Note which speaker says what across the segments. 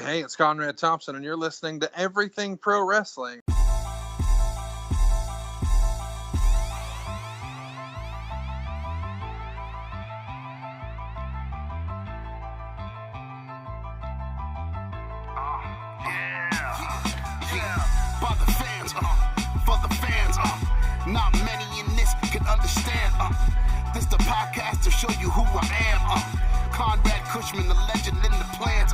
Speaker 1: Hey, it's Conrad Thompson, and you're listening to Everything Pro Wrestling.
Speaker 2: By the fans, for the fans, not many in this can understand, this the podcast to show you who I am, Conrad Cushman, the legend in the plans,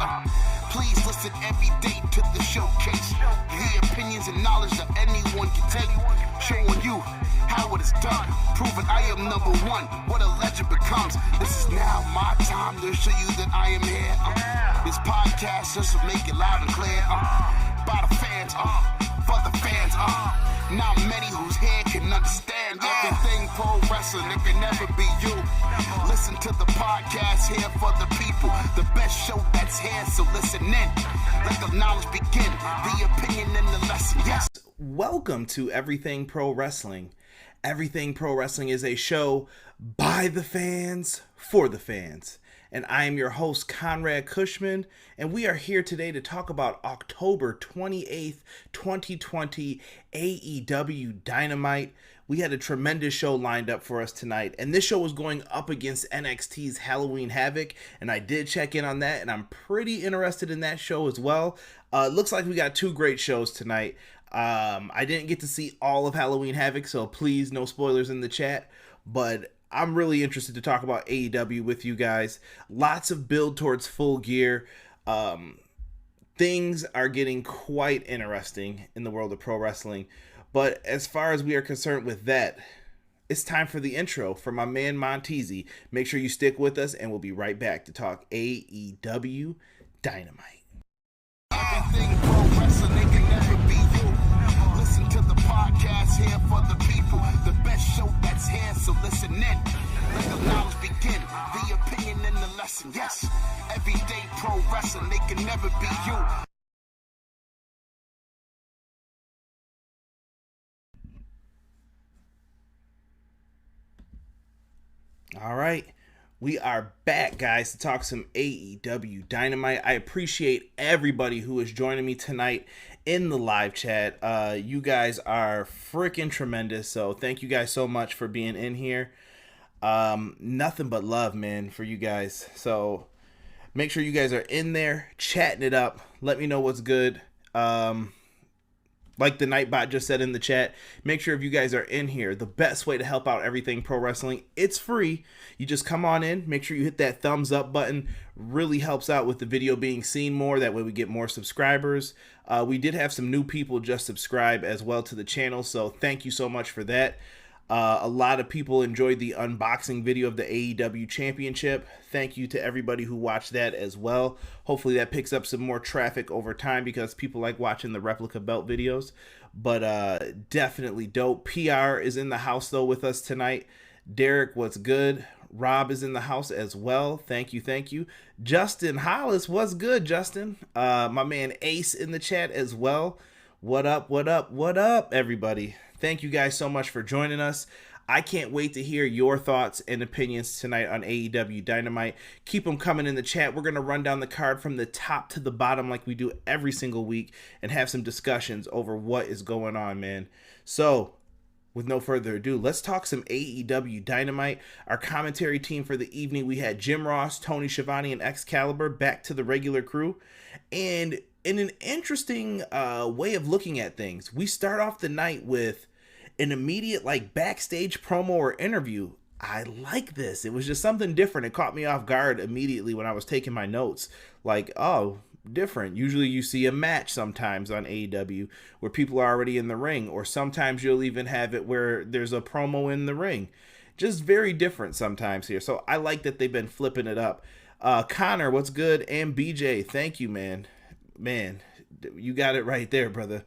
Speaker 2: please listen every day to the showcase, the opinions and knowledge that anyone can take, showing you how it is done, proving I am number one, what a legend becomes, this is now my time to show you that I am here, this podcast just to make it loud and clear, by the fans, for the fans, not many whose head can understand everything pro wrestling, it can never be you. Listen to the podcast here for the people, the best show that's here, so listen in. Let the knowledge begin, the opinion and the lesson, yes.
Speaker 3: Welcome to Everything Pro Wrestling. Everything Pro Wrestling is a show by the fans, for the fans. And I am your host, Conrad Cushman, and we are here today to talk about October 28th, 2020, AEW Dynamite. We had a tremendous show lined up for us tonight, and this show was going up against NXT's Halloween Havoc, and I did check in on that, and I'm pretty interested in that show as well. It looks like we got two great shows tonight. I didn't get to see all of Halloween Havoc, so please, no spoilers in the chat, but I'm really interested to talk about AEW with you guys. Lots of build towards Full Gear. Things are getting quite interesting in the world of pro wrestling. But as far as we are concerned with that, it's time for the intro from my man Montezi. Make sure you stick with us, and we'll be right back to talk AEW Dynamite.
Speaker 2: Everything pro wrestling, it can never be you. Listen to the podcast here for the people, the best show that's here, so listen in. Let the knowledge begin, the opinion and the lesson, yes. Everyday pro wrestling, it can never be you.
Speaker 3: All right, we are back, guys, to talk some AEW Dynamite. I appreciate everybody who is joining me tonight in the live chat. You guys are freaking tremendous, so thank you guys so much for being in here. Nothing but love, man, for you guys. So make sure you guys are in there, chatting it up. Let me know what's good. Like the Nightbot just said in the chat, make sure if you guys are in here, the best way to help out Everything Pro Wrestling, it's free. You just come on in, make sure you hit that thumbs up button. Really helps out with the video being seen more. That way we get more subscribers. We did have some new people just subscribe as well to the channel, so thank you so much for that. A lot of people enjoyed the unboxing video of the AEW Championship. Thank you to everybody who watched that as well. Hopefully that picks up some more traffic over time because people like watching the replica belt videos. But definitely dope. PR is in the house though with us tonight. Derek, what's good? Rob is in the house as well. Thank you, thank you. Justin Hollis, what's good, Justin? My man Ace in the chat as well. What up, what up, what up, everybody? Thank you guys so much for joining us. I can't wait to hear your thoughts and opinions tonight on AEW Dynamite. Keep them coming in the chat. We're going to run down the card from the top to the bottom like we do every single week and have some discussions over what is going on, man. So, with no further ado, let's talk some AEW Dynamite. Our commentary team for the evening, we had Jim Ross, Tony Schiavone, and Excalibur back to the regular crew. And in an interesting way of looking at things, we start off the night with an immediate backstage promo or interview. I like this. It was just something different. It caught me off guard immediately when I was taking my notes. Oh, different. Usually you see a match sometimes on AEW where people are already in the ring, or sometimes you'll even have it where there's a promo in the ring. Just very different sometimes here. So I like that they've been flipping it up. Connor, what's good? And BJ, thank you, man. Man, you got it right there, brother.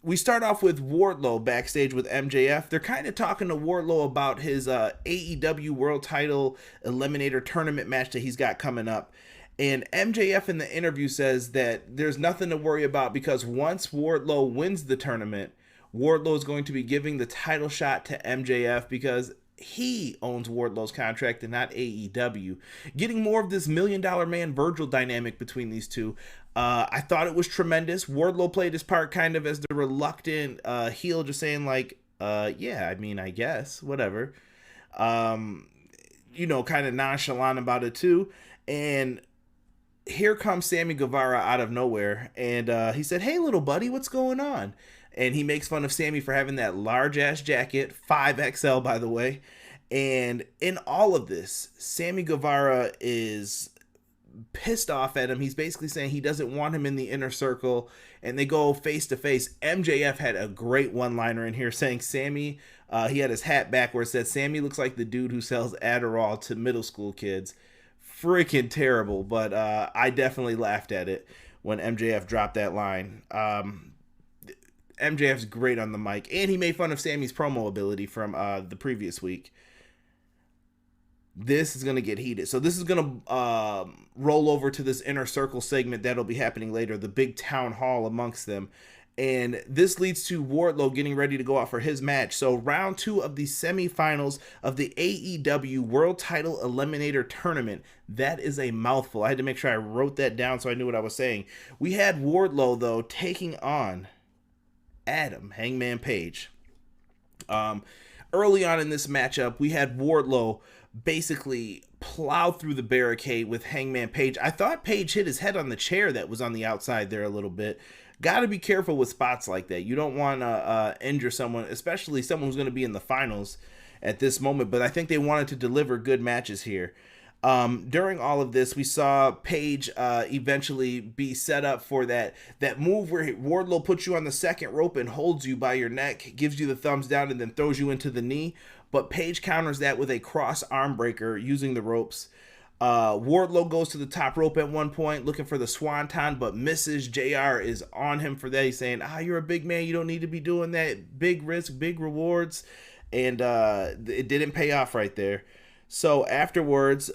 Speaker 3: We start off with Wardlow backstage with MJF. They're kind of talking to Wardlow about his AEW World Title Eliminator Tournament match that he's got coming up. And MJF in the interview says that there's nothing to worry about because once Wardlow wins the tournament, Wardlow is going to be giving the title shot to MJF because he owns Wardlow's contract and not AEW. Getting more of this $1 Million Man Virgil dynamic between these two. I thought it was tremendous. Wardlow played his part kind of as the reluctant heel, just saying like, yeah, I mean, I guess, whatever. You know, kind of nonchalant about it too. And here comes Sammy Guevara out of nowhere. And he said, hey, little buddy, what's going on? And he makes fun of Sammy for having that large ass jacket, 5XL by the way. And in all of this, Sammy Guevara is pissed off at him. He's basically saying he doesn't want him in the inner circle, and they go face to face. MJF had a great one-liner in here saying Sammy, he had his hat back where it said Sammy looks like the dude who sells Adderall to middle school kids. Freaking terrible, but I definitely laughed at it when MJF dropped that line. MJF's great on the mic, and he made fun of Sammy's promo ability from the previous week. This is going to get heated. So this is going to roll over to this inner circle segment that'll be happening later, the big town hall amongst them. And this leads to Wardlow getting ready to go out for his match. So round 2 of the semifinals of the AEW World Title Eliminator Tournament. That is a mouthful. I had to make sure I wrote that down so I knew what I was saying. We had Wardlow, though, taking on Adam Hangman Page. Early on in this matchup, we had Wardlow basically plow through the barricade with Hangman Page. I thought Page hit his head on the chair that was on the outside there a little bit. Got to be careful with spots like that. You don't want to injure someone, especially someone who's going to be in the finals at this moment. But I think they wanted to deliver good matches here. During all of this, we saw Page eventually be set up for that move where Wardlow puts you on the second rope and holds you by your neck, gives you the thumbs down, and then throws you into the knee. But Page counters that with a cross arm breaker using the ropes. Wardlow goes to the top rope at one point looking for the swanton, but misses. JR is on him for that. He's saying, you're a big man, you don't need to be doing that. Big risk, big rewards. And it didn't pay off right there. So afterwards,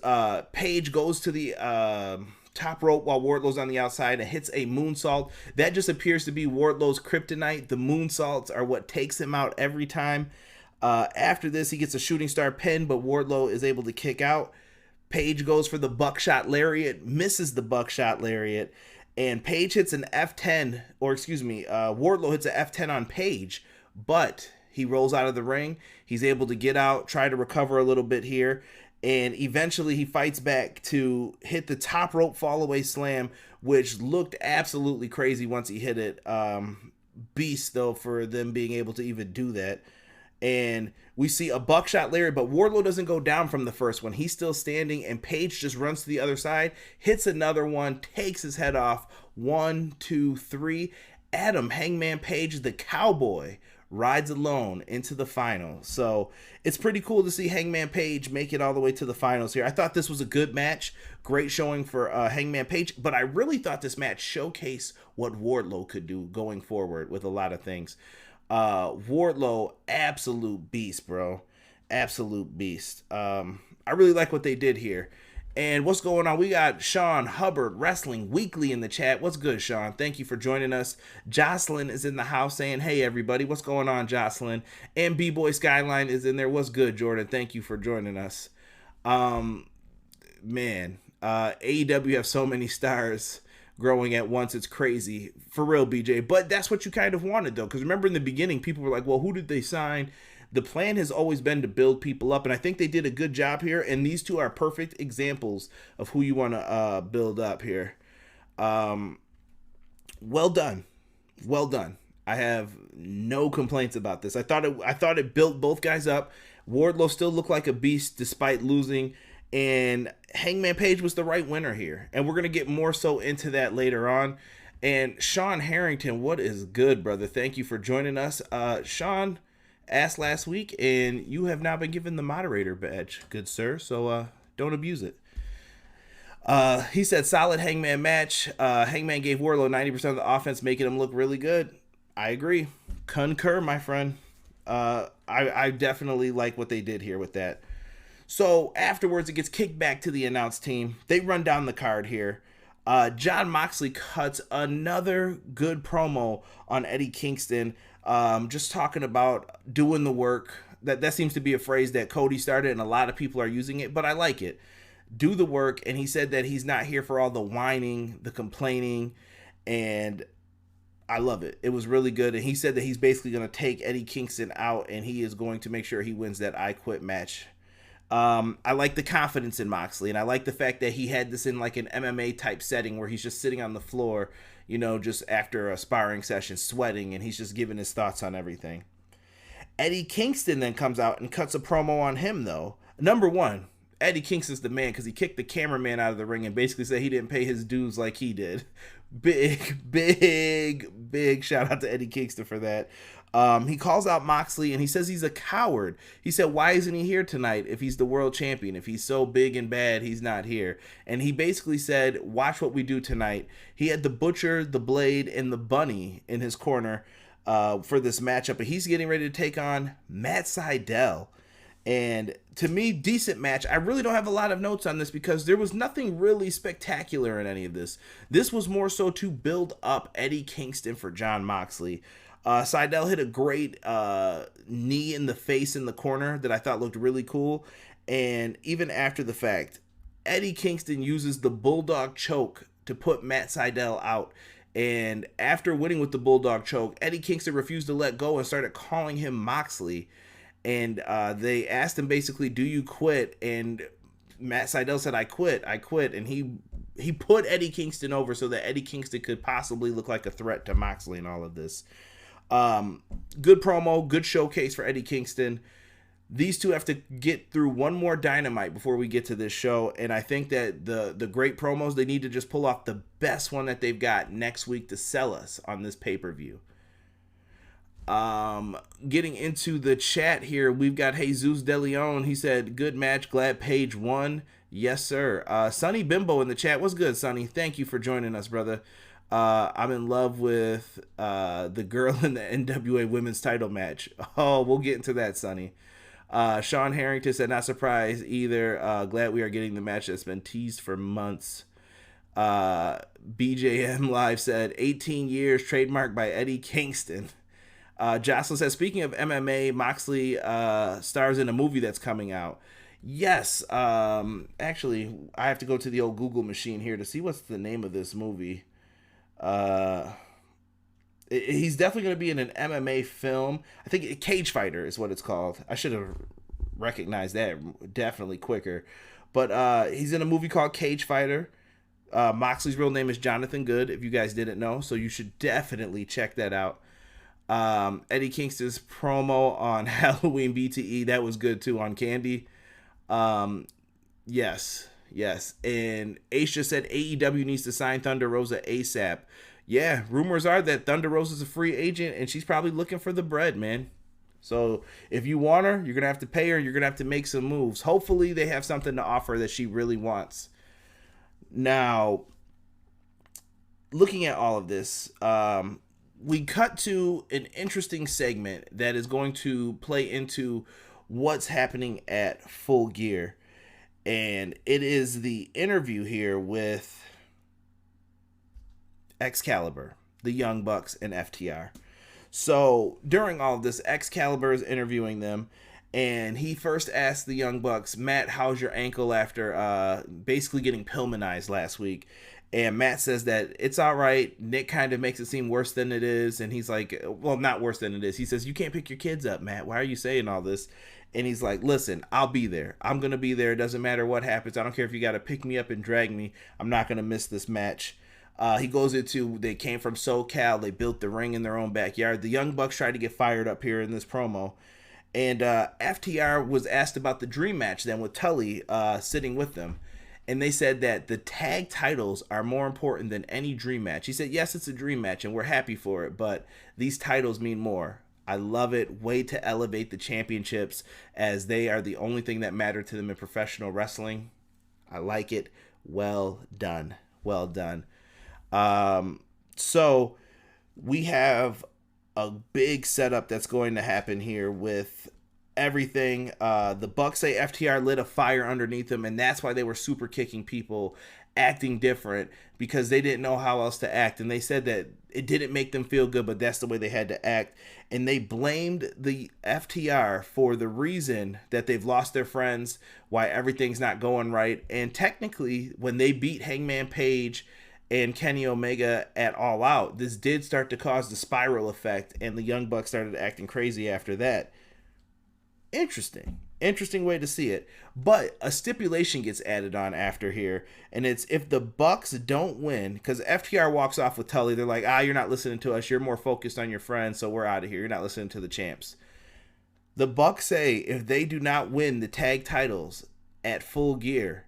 Speaker 3: Page goes to the top rope while Wardlow's on the outside and hits a moonsault. That just appears to be Wardlow's kryptonite. The moonsaults are what takes him out every time. After this, he gets a shooting star pin, but Wardlow is able to kick out. Page goes for the buckshot lariat, misses the buckshot lariat, and Page hits an F10, Wardlow hits an F10 on Page, but he rolls out of the ring. He's able to get out, try to recover a little bit here, and eventually he fights back to hit the top rope fallaway slam, which looked absolutely crazy once he hit it. Beast, though, for them being able to even do that. And we see a buckshot lariat, but Wardlow doesn't go down from the first one. He's still standing, and Page just runs to the other side, hits another one, takes his head off. 1, 2, 3. Adam Hangman Page, the cowboy, rides alone into the final. So it's pretty cool to see Hangman Page make it all the way to the finals here. I thought this was a good match. Great showing for Hangman Page, but I really thought this match showcased what Wardlow could do going forward with a lot of things. Wardlow, absolute beast, bro. Absolute beast. I really like what they did here. And what's going on? We got Sean Hubbard Wrestling Weekly in the chat. What's good, Sean? Thank you for joining us. Jocelyn is in the house saying, hey, everybody. What's going on, Jocelyn? And B-Boy Skyline is in there. What's good, Jordan? Thank you for joining us. Man, AEW have so many stars growing at once. It's crazy. For real, BJ. But that's what you kind of wanted, though. Because remember in the beginning, people were like, well, who did they sign? The plan has always been to build people up, and I think they did a good job here, and these two are perfect examples of who you want to build up here. Well done. Well done. I have no complaints about this. I thought it built both guys up. Wardlow still looked like a beast despite losing, and Hangman Page was the right winner here. And we're going to get more so into that later on. And Sean Harrington, what is good, brother? Thank you for joining us. Sean asked last week, and you have now been given the moderator badge, good sir. So don't abuse it. He said, solid Hangman match. Hangman gave Wardlow 90% of the offense, making him look really good. I agree. Concur, my friend. I definitely like what they did here with that. So afterwards, it gets kicked back to the announce team. They run down the card here. John Moxley cuts another good promo on Eddie Kingston. Just talking about doing the work, that seems to be a phrase that Cody started and a lot of people are using it, but I like it. Do the work. And he said that he's not here for all the whining, the complaining, and I love it. It was really good. And he said that he's basically going to take Eddie Kingston out and he is going to make sure he wins that I Quit match. I like the confidence in Moxley, and I like the fact that he had this in like an MMA type setting where he's just sitting on the floor, you know, just after a sparring session, sweating, and he's just giving his thoughts on everything. Eddie Kingston then comes out and cuts a promo on him, though. Number one, Eddie Kingston's the man because he kicked the cameraman out of the ring and basically said he didn't pay his dues like he did. Big shout out to Eddie Kingston for that. He calls out Moxley and he says he's a coward. He said, why isn't he here tonight if he's the world champion? If he's so big and bad, he's not here. And he basically said, watch what we do tonight. He had the Butcher, the Blade, and the Bunny in his corner for this matchup. And he's getting ready to take on Matt Sydal. And to me, decent match. I really don't have a lot of notes on this because there was nothing really spectacular in any of this. This was more so to build up Eddie Kingston for Jon Moxley. Sydal hit a great knee in the face in the corner that I thought looked really cool. And even after the fact, Eddie Kingston uses the Bulldog choke to put Matt Sydal out. And after winning with the Bulldog choke, Eddie Kingston refused to let go and started calling him Moxley. And they asked him basically, do you quit? And Matt Sydal said, I quit. And he put Eddie Kingston over so that Eddie Kingston could possibly look like a threat to Moxley and all of this. Good promo, good showcase for Eddie Kingston. These two have to get through one more Dynamite before we get to this show. And I think that the great promos, they need to just pull off the best one that they've got next week to sell us on this pay-per-view. Getting into the chat here, we've got Jesus De Leon. He said, good match, glad Paige won. Yes, sir. Sonny Bimbo in the chat. What's good, Sonny? Thank you for joining us, brother. I'm in love with the girl in the NWA women's title match. Oh, we'll get into that, Sonny. Sean Harrington said, not surprised either. Glad we are getting the match that's been teased for months. BJM Live said, 18 years, trademarked by Eddie Kingston. Jocelyn says, speaking of MMA, Moxley stars in a movie that's coming out. Yes. Actually, I have to go to the old Google machine here to see what's the name of this movie. He's definitely going to be in an MMA film. I think Cage Fighter is what it's called. I should have recognized that definitely quicker. But he's in a movie called Cage Fighter. Moxley's real name is Jonathan Good, if you guys didn't know. So you should definitely check that out. Eddie Kingston's promo on Halloween BTE, that was good too on Candy. Yes. And Ace just said AEW needs to sign Thunder Rosa ASAP. Yeah, rumors are that Thunder Rosa's a free agent and she's probably looking for the bread, man. So if you want her, you're going to have to pay her. You're going to have to make some moves. Hopefully they have something to offer that she really wants. Now, looking at all of this, we cut to an interesting segment that is going to play into what's happening at Full Gear. And it is the interview here with Excalibur, the Young Bucks, and FTR. So during all of this, Excalibur is interviewing them, and he first asked the Young Bucks, Matt, how's your ankle after basically getting Pillmanized last week? And Matt says that it's all right. Nick kind of makes it seem worse than it is. And he's like, well, not worse than it is. He says, you can't pick your kids up, Matt. Why are you saying all this? And he's like, listen, I'll be there. I'm going to be there. It doesn't matter what happens. I don't care if you got to pick me up and drag me. I'm not going to miss this match. He goes into, they came from SoCal. They built the ring in their own backyard. The Young Bucks tried to get fired up here in this promo. And FTR was asked about the dream match then with Tully sitting with them. And they said that the tag titles are more important than any dream match. He said, yes, it's a dream match and we're happy for it, but these titles mean more. I love it. Way to elevate the championships as they are the only thing that matter to them in professional wrestling. I like it. Well done. Well done. So we have a big setup that's going to happen here with everything. The Bucks say FTR lit a fire underneath them, and that's why they were super kicking people acting different because they didn't know how else to act. And they said that it didn't make them feel good, but that's the way they had to act. And they blamed the FTR for the reason that they've lost their friends, why everything's not going right. And technically, when they beat Hangman Page and Kenny Omega at All Out, this did start to cause the spiral effect, and the Young Bucks started acting crazy after that. Interesting way to see it. But a stipulation gets added on after here, and it's if the Bucks don't win, because FTR walks off with Tully, they're like, you're not listening to us, you're more focused on your friends, so we're out of here, you're not listening to the champs. The Bucks say if they do not win the tag titles at Full Gear,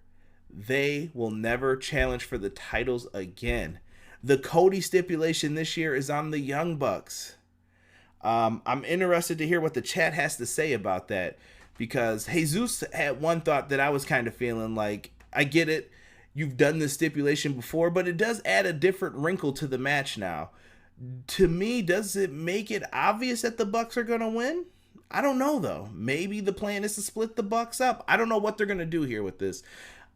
Speaker 3: they will never challenge for the titles again. The Cody stipulation this year is on the Young Bucks. I'm interested to hear what the chat has to say about that, because Jesus had one thought that I was kind of feeling like, I get it, you've done this stipulation before, but it does add a different wrinkle to the match now. To me, does it make it obvious that the Bucks are going to win? I don't know, though. Maybe the plan is to split the Bucks up. I don't know what they're going to do here with this.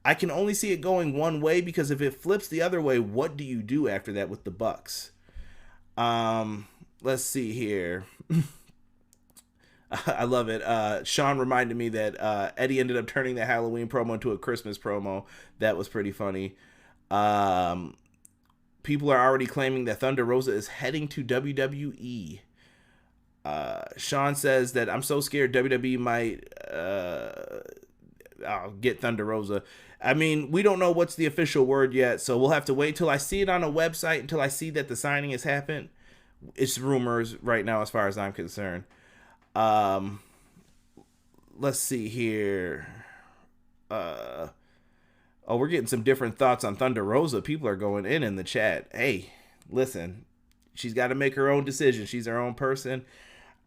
Speaker 3: I can only see it going one way, because if it flips the other way, what do you do after that with the Bucks? Let's see here. I love it. Sean reminded me that Eddie ended up turning the Halloween promo into a Christmas promo. That was pretty funny. People are already claiming that Thunder Rosa is heading to WWE. Sean says that I'm so scared WWE might get Thunder Rosa. I mean, we don't know what's the official word yet, so we'll have to wait till I see it on a website, until I see that the signing has happened. It's rumors right now as far as I'm concerned. Let's see here. We're getting some different thoughts on Thunder Rosa. People are going in the chat. Hey, listen, she's got to make her own decision. She's her own person.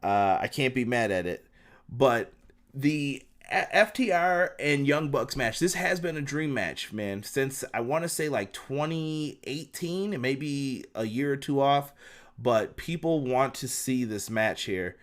Speaker 3: I can't be mad at it. But the FTR and Young Bucks match, this has been a dream match, man, since I want to say like 2018, and maybe a year or two off. But people want to see this match here.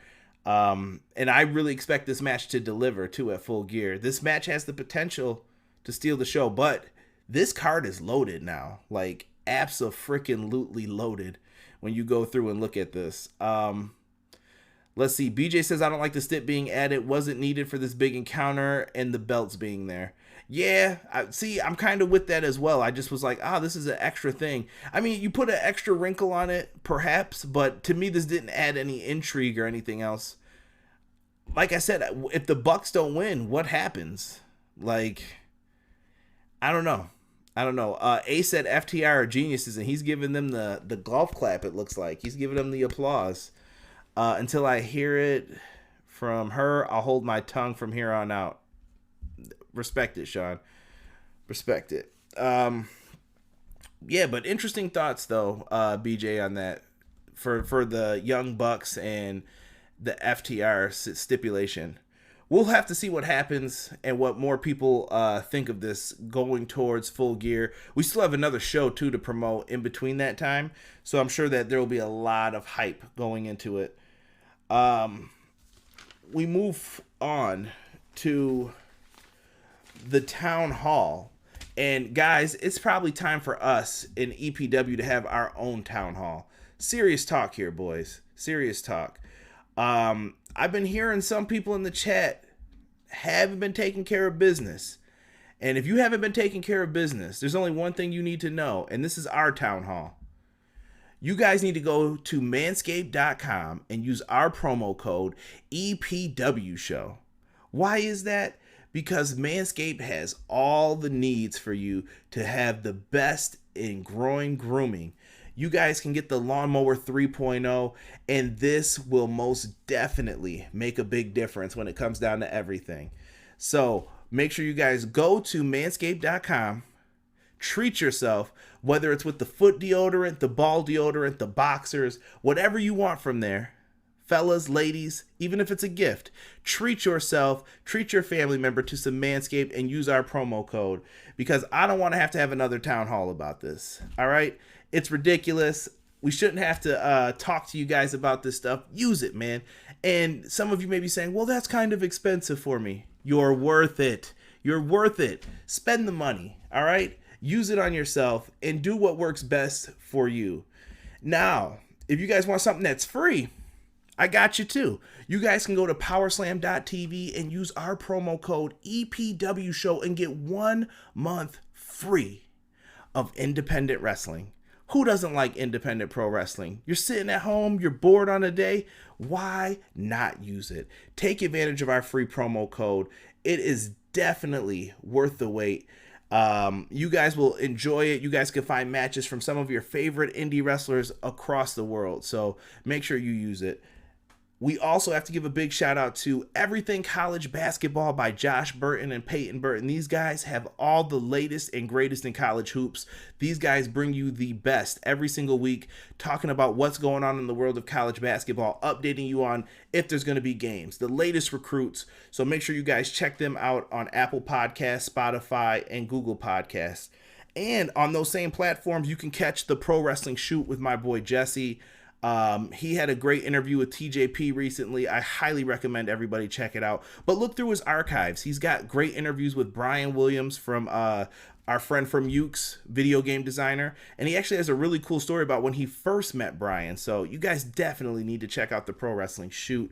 Speaker 3: And I really expect this match to deliver too at Full Gear. This match has the potential to steal the show, but this card is loaded now. Like, abso-freaking-lutely loaded when you go through and look at this. Let's see. BJ says, I don't like the stip being added. Wasn't needed for this big encounter, and the belts being there. Yeah, I'm kind of with that as well. I just was like, this is an extra thing. I mean, you put an extra wrinkle on it, perhaps, but to me, this didn't add any intrigue or anything else. Like I said, if the Bucks don't win, what happens? Like, I don't know. A said FTR are geniuses, and he's giving them the golf clap, it looks like. He's giving them the applause. Until I hear it from her, I'll hold my tongue from here on out. Respect it, Sean. Respect it. Yeah, but interesting thoughts, though, BJ, on that. For the Young Bucks and the FTR stipulation. We'll have to see what happens and what more people think of this going towards Full Gear. We still have another show, too, to promote in between that time. So I'm sure that there will be a lot of hype going into it. We move on to the Town Hall. And, guys, it's probably time for us in EPW to have our own Town Hall. Serious talk here, boys. Serious talk. I've been hearing some people in the chat haven't been taking care of business. And if you haven't been taking care of business, there's only one thing you need to know, and this is our town hall. You guys need to go to manscaped.com and use our promo code EPWShow. Why is that? Because Manscaped has all the needs for you to have the best in grooming. You guys can get the Lawnmower 3.0, and this will most definitely make a big difference when it comes down to everything. So make sure you guys go to manscaped.com, treat yourself, whether it's with the foot deodorant, the ball deodorant, the boxers, whatever you want from there. Fellas, ladies, even if it's a gift, treat yourself, treat your family member to some Manscaped, and use our promo code, because I don't want to have another town hall about this. All right? It's ridiculous. We shouldn't have to talk to you guys about this stuff. Use it, man. And some of you may be saying, well, that's kind of expensive for me. You're worth it. You're worth it. Spend the money, all right? use it on yourself, and do what works best for you. Now, if you guys want something that's free, I got you too. You guys can go to powerslam.tv and use our promo code EPW Show and get 1 month free of independent wrestling. Who doesn't like independent pro wrestling? You're sitting at home, you're bored on a day. Why not use it? Take advantage of our free promo code. It is definitely worth the wait. You guys will enjoy it. You guys can find matches from some of your favorite indie wrestlers across the world. So make sure you use it. We also have to give a big shout out to Everything College Basketball by Josh Burton and Peyton Burton. These guys have all the latest and greatest in college hoops. These guys bring you the best every single week, talking about what's going on in the world of college basketball, updating you on if there's going to be games, the latest recruits. So make sure you guys check them out on Apple Podcasts, Spotify, and Google Podcasts. And on those same platforms, you can catch the Pro Wrestling Shoot with my boy Jesse. He had a great interview with TJP recently. I highly recommend everybody check it out. But look through his archives. He's got great interviews with Brian Williams from our friend from Ukes, video game designer. And he actually has a really cool story about when he first met Brian. So you guys definitely need to check out the Pro Wrestling Shoot.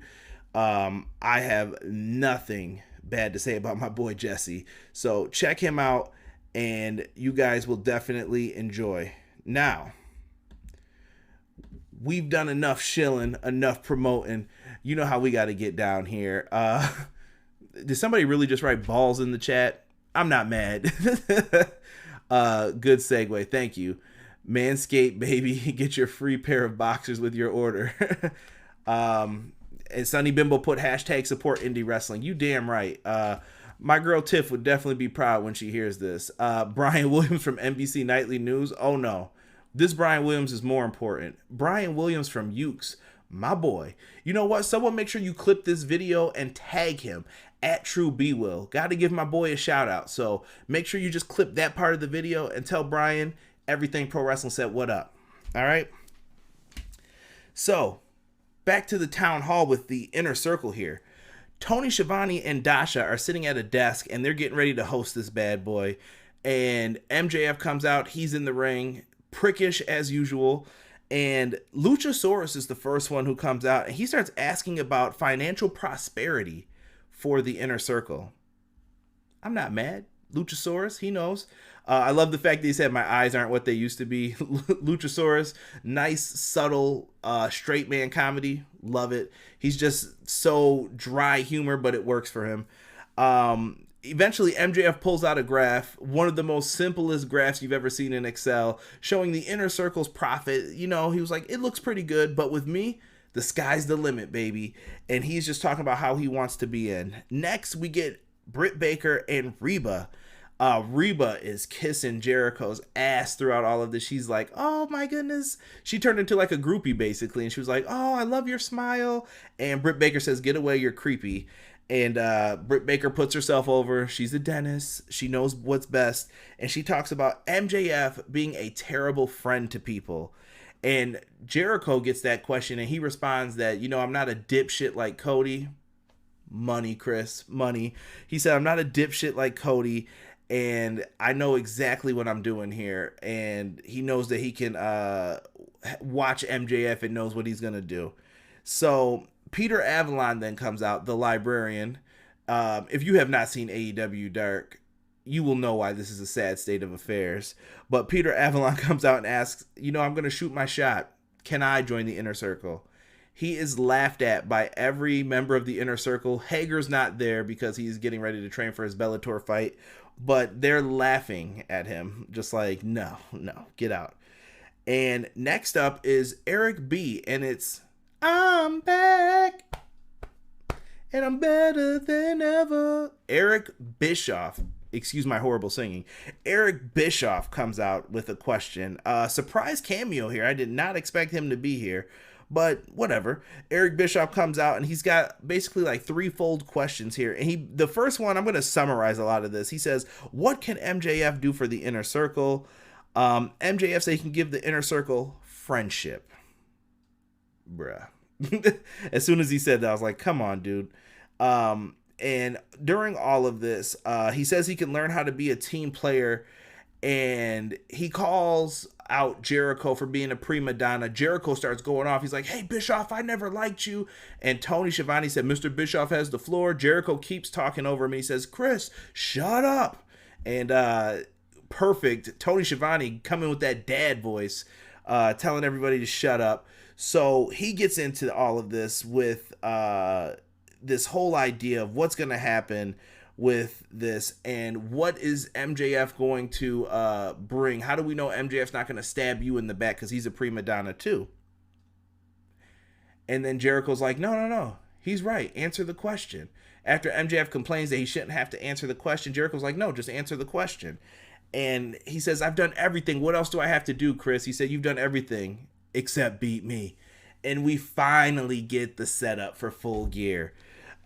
Speaker 3: I have nothing bad to say about my boy Jesse. So check him out and you guys will definitely enjoy. Now, we've done enough shilling, enough promoting. You know how we got to get down here. Did somebody really just write balls in the chat? I'm not mad. Good segue. Thank you. Manscaped, baby. Get your free pair of boxers with your order. And Sonny Bimbo put hashtag support indie wrestling. You damn right. My girl Tiff would definitely be proud when she hears this. Brian Williams from NBC Nightly News. Oh no. This Brian Williams is more important. Brian Williams from Ukes, my boy. You know what? Someone make sure you clip this video and tag him at True B Will. Got to give my boy a shout out. So make sure you just clip that part of the video and tell Brian Everything Pro Wrestling said what up. All right. So back to the town hall with the inner circle here. Tony Schiavone and Dasha are sitting at a desk and they're getting ready to host this bad boy. And MJF comes out. He's in the ring. Prickish as usual, and Luchasaurus is the first one who comes out and he starts asking about financial prosperity for the inner circle. I'm not mad. Luchasaurus, he knows. I love the fact that he said my eyes aren't what they used to be. Luchasaurus, nice, subtle, straight man comedy. Love it. He's just so dry humor, but it works for him. Eventually, MJF pulls out a graph, one of the most simplest graphs you've ever seen in Excel, showing the inner circle's profit. You know, he was like, it looks pretty good, but with me, the sky's the limit, baby. And he's just talking about how he wants to be in. Next, we get Britt Baker and Reba. Reba is kissing Jericho's ass throughout all of this. She's like, oh my goodness. She turned into like a groupie, basically. And she was like, oh, I love your smile. And Britt Baker says, get away, you're creepy. And Britt Baker puts herself over. She's a dentist. She knows what's best. And she talks about MJF being a terrible friend to people. And Jericho gets that question and he responds that, you know, I'm not a dipshit like Cody. Money, Chris, money. He said, I'm not a dipshit like Cody. And I know exactly what I'm doing here. And he knows that he can watch MJF and knows what he's going to do. So Peter Avalon then comes out, the librarian. If you have not seen AEW Dark, you will know why this is a sad state of affairs. But Peter Avalon comes out and asks, you know, I'm going to shoot my shot. Can I join the inner circle? He is laughed at by every member of the inner circle. Hager's not there because he's getting ready to train for his Bellator fight. But they're laughing at him. Just like, no, get out. And next up is Eric B. And it's, I'm back, and I'm better than ever. Eric Bischoff, excuse my horrible singing. Eric Bischoff comes out with a question. Surprise cameo here. I did not expect him to be here, but whatever. Eric Bischoff comes out, and he's got basically like threefold questions here. And the first one, I'm going to summarize a lot of this. He says, what can MJF do for the inner circle? MJF says he can give the inner circle friendship. Bruh. As soon as he said that, I was like, come on, dude. And during all of this, he says he can learn how to be a team player and he calls out Jericho for being a prima donna. Jericho starts going off. He's like, hey, Bischoff, I never liked you. And Tony Schiavone said, Mr. Bischoff has the floor. Jericho keeps talking over him. He says, Chris, shut up. And perfect. Tony Schiavone coming with that dad voice, telling everybody to shut up. So he gets into all of this with this whole idea of what's going to happen with this and what is MJF going to bring. How do we know MJF's not going to stab you in the back because he's a prima donna too? And then Jericho's like, no, he's right, answer the question. After MJF complains that he shouldn't have to answer the question, Jericho's like, no, just answer the question. And he says, I've done everything. What else do I have to do, Chris? He said, you've done everything except beat me. And we finally get the setup for Full Gear.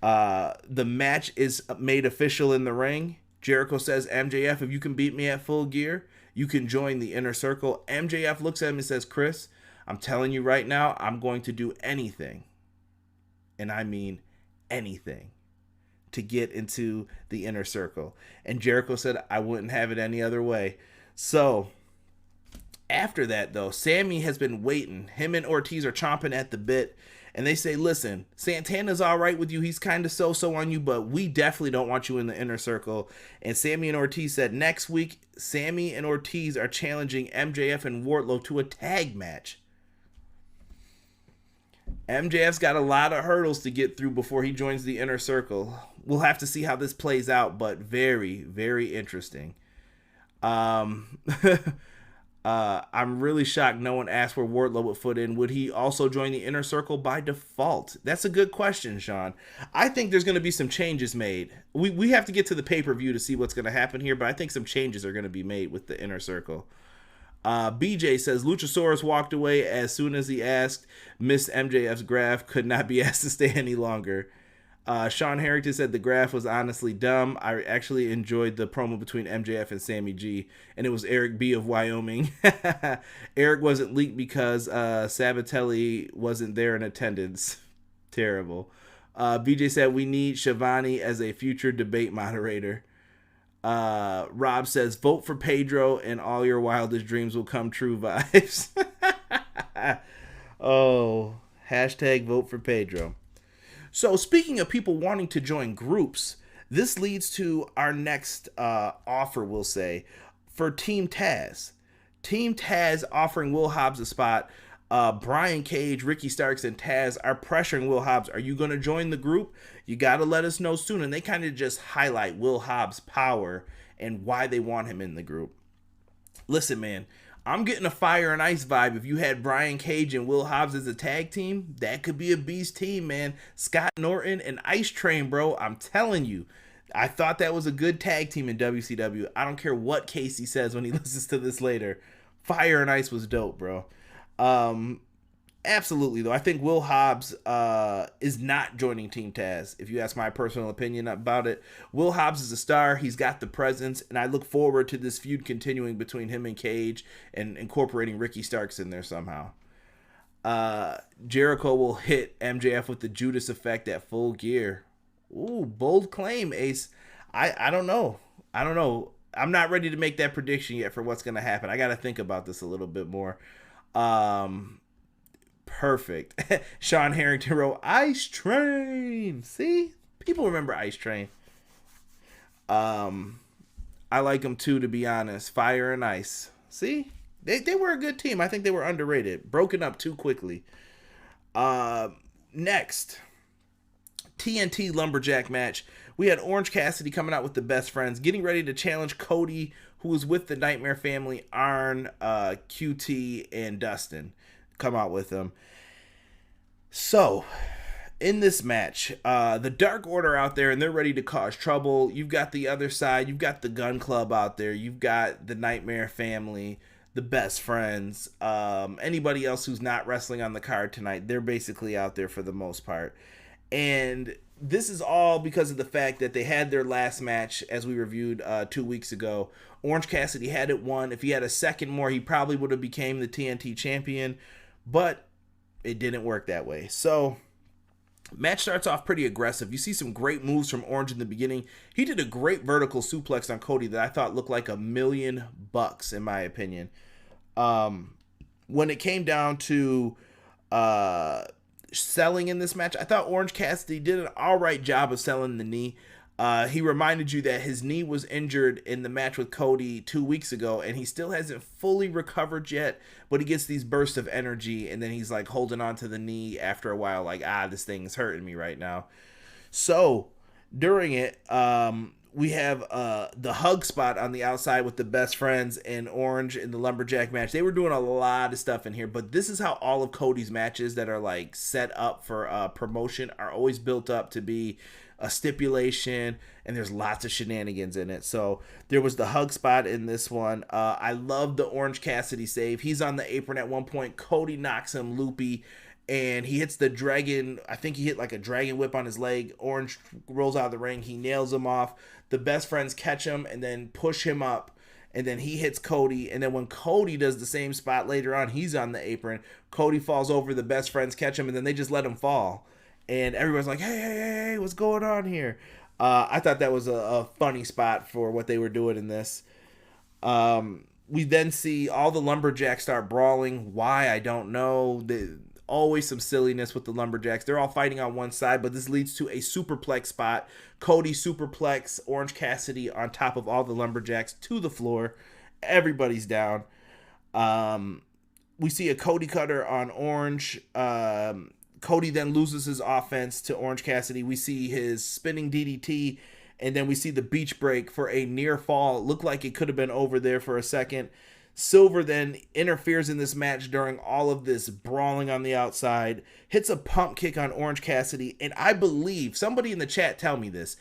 Speaker 3: The match is made official in the ring. Jericho says, MJF, if you can beat me at Full Gear, you can join the Inner Circle. MJF looks at him and says, Chris, I'm telling you right now, I'm going to do anything, and I mean anything, to get into the Inner Circle. And Jericho said, I wouldn't have it any other way. So after that, though, Sammy has been waiting. Him and Ortiz are chomping at the bit. And they say, listen, Santana's all right with you. He's kind of so-so on you, but we definitely don't want you in the Inner Circle. And Sammy and Ortiz said next week, Sammy and Ortiz are challenging MJF and Wardlow to a tag match. MJF's got a lot of hurdles to get through before he joins the Inner Circle. We'll have to see how this plays out, but very, very interesting. I'm really shocked no one asked where Wardlow would fit in. Would he also join the Inner Circle by default? That's a good question, Sean. I think there's going to be some changes made. We have to get to the pay-per-view to see what's going to happen here, but I think some changes are going to be made with the Inner Circle. BJ says, Luchasaurus walked away as soon as he asked. Missed MJF's graph. Could not be asked to stay any longer. Sean Harrington said the graph was honestly dumb. I actually enjoyed the promo between MJF and Sammy G, and it was Eric B of Wyoming. Eric wasn't leaked because Sabatelli wasn't there in attendance. Terrible. BJ said we need Shivani as a future debate moderator. Rob says vote for Pedro and all your wildest dreams will come true vibes. Oh, hashtag vote for Pedro. So speaking of people wanting to join groups, this leads to our next offer, we'll say, for Team Taz. Team Taz offering Will Hobbs a spot. Brian Cage, Ricky Starks, and Taz are pressuring Will Hobbs. Are you going to join the group? You got to let us know soon. And they kind of just highlight Will Hobbs' power and why they want him in the group. Listen, man, I'm getting a Fire and Ice vibe. If you had Brian Cage and Will Hobbs as a tag team, that could be a beast team, man. Scott Norton and Ice Train, bro. I'm telling you. I thought that was a good tag team in WCW. I don't care what Casey says when he listens to this later. Fire and Ice was dope, bro. Absolutely, though. I think Will Hobbs is not joining Team Taz, if you ask my personal opinion about it. Will Hobbs is a star. He's got the presence, and I look forward to this feud continuing between him and Cage and incorporating Ricky Starks in there somehow. Jericho will hit MJF with the Judas effect at Full Gear. Ooh, bold claim, Ace. I don't know. I'm not ready to make that prediction yet for what's going to happen. I got to think about this a little bit more. Perfect. Sean Harrington wrote Ice Train. See? People remember Ice Train. I like them too, to be honest. Fire and Ice. See? They were a good team. I think they were underrated. Broken up too quickly. Next. TNT Lumberjack match. We had Orange Cassidy coming out with the Best Friends, getting ready to challenge Cody, who was with the Nightmare Family, Arn, QT, and Dustin. Come out with them. So, in this match, the Dark Order out there, and they're ready to cause trouble. You've got the other side. You've got the Gun Club out there. You've got the Nightmare Family, the Best Friends. Anybody else who's not wrestling on the card tonight, they're basically out there for the most part. And this is all because of the fact that they had their last match, as we reviewed 2 weeks ago. Orange Cassidy had it won. If he had a second more, he probably would have became the TNT champion. But it didn't work that way. So Match starts off pretty aggressive. You see some great moves from Orange in the beginning. He did a great vertical suplex on Cody that I thought looked like $1,000,000 in my opinion. When it came down to selling in this match, I thought Orange Cassidy did an all right job of selling the knee. He reminded you that his knee was injured in the match with Cody 2 weeks ago, and he still hasn't fully recovered yet, but he gets these bursts of energy, and then he's like holding on to the knee after a while, like, this thing is hurting me right now. So during it, we have the hug spot on the outside with the best friends and Orange in the lumberjack match. They were doing a lot of stuff in here, but this is how all of Cody's matches that are like set up for promotion are always built up to be a stipulation, and there's lots of shenanigans in it. So there was the hug spot in this one. I love the Orange Cassidy save. He's on the apron at one point. Cody knocks him loopy, and he hits the dragon. I think he hit like a dragon whip on his leg. Orange rolls out of the ring. He nails him off. The best friends catch him and then push him up, and then he hits Cody. And then when Cody does the same spot later on, he's on the apron. Cody falls over. The best friends catch him, and then they just let him fall. And everyone's like, hey, what's going on here? I thought that was a funny spot for what they were doing in this. We then see all the lumberjacks start brawling. Why, I don't know. Always some silliness with the lumberjacks. They're all fighting on one side, but this leads to a superplex spot. Cody superplex Orange Cassidy on top of all the lumberjacks to the floor. Everybody's down. We see a Cody cutter on Orange. Cody then loses his offense to Orange Cassidy. We see his spinning DDT, and then we see the beach break for a near fall. It looked like it could have been over there for a second. Silver then interferes in this match during all of this brawling on the outside, hits a pump kick on Orange Cassidy, and I believe, somebody in the chat tell me this,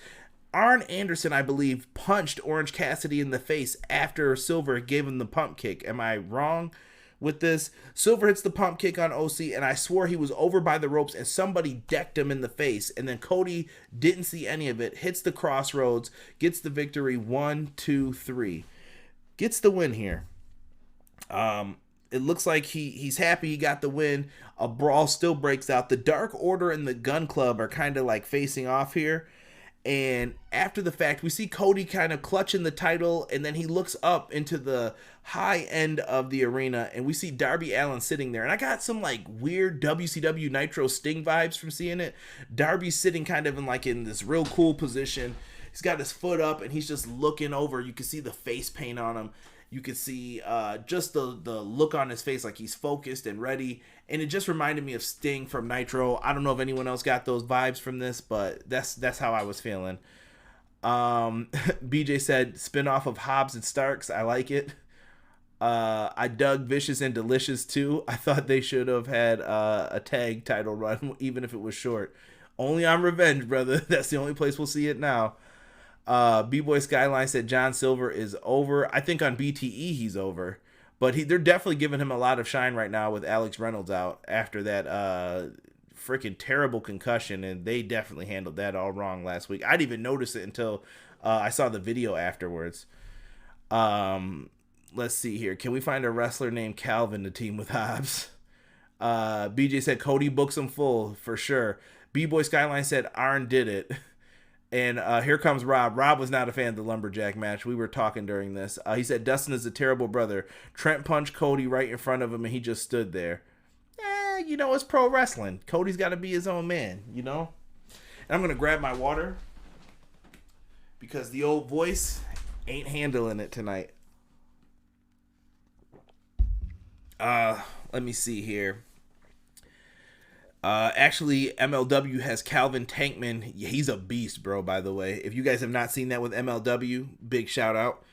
Speaker 3: Arn Anderson, I believe, punched Orange Cassidy in the face after Silver gave him the pump kick. Am I wrong with this? Silver hits the pump kick on OC, and I swore he was over by the ropes and somebody decked him in the face, and then Cody didn't see any of it, hits the crossroads, gets the victory. 1, 2, 3, gets the win here. It looks like he's happy he got the win. A brawl still breaks out. The Dark Order and the Gun Club are kind of like facing off here. And after the fact, we see Cody kind of clutching the title, and then he looks up into the high end of the arena, and we see Darby Allin sitting there. And I got some like weird WCW Nitro Sting vibes from seeing it. Darby's sitting kind of in this real cool position. He's got his foot up, and he's just looking over. You can see the face paint on him. You can see just the look on his face, like he's focused and ready. And it just reminded me of Sting from Nitro. I don't know if anyone else got those vibes from this, but that's how I was feeling. BJ said, spin-off of Hobbs and Starks. I like it. I dug Vicious and Delicious too. I thought they should have had a tag title run, even if it was short. Only on Revenge, brother. That's the only place we'll see it now. B-Boy Skyline said John Silver is over. I think on BTE he's over, but they're definitely giving him a lot of shine right now with Alex Reynolds out after that freaking terrible concussion, and they definitely handled that all wrong last week. I didn't even notice it until I saw the video afterwards. Let's see here. Can we find a wrestler named Calvin to team with Hobbs? BJ said Cody books him full for sure. B-Boy Skyline said Arn did it. And here comes Rob. Rob was not a fan of the lumberjack match. We were talking during this. He said Dustin is a terrible brother. Trent punched Cody right in front of him, and he just stood there. It's pro wrestling. Cody's got to be his own man, And I'm going to grab my water because the old voice ain't handling it tonight. Let me see here. Actually, MLW has Calvin Tankman. He's a beast, bro, by the way. If you guys have not seen that with MLW, big shout out.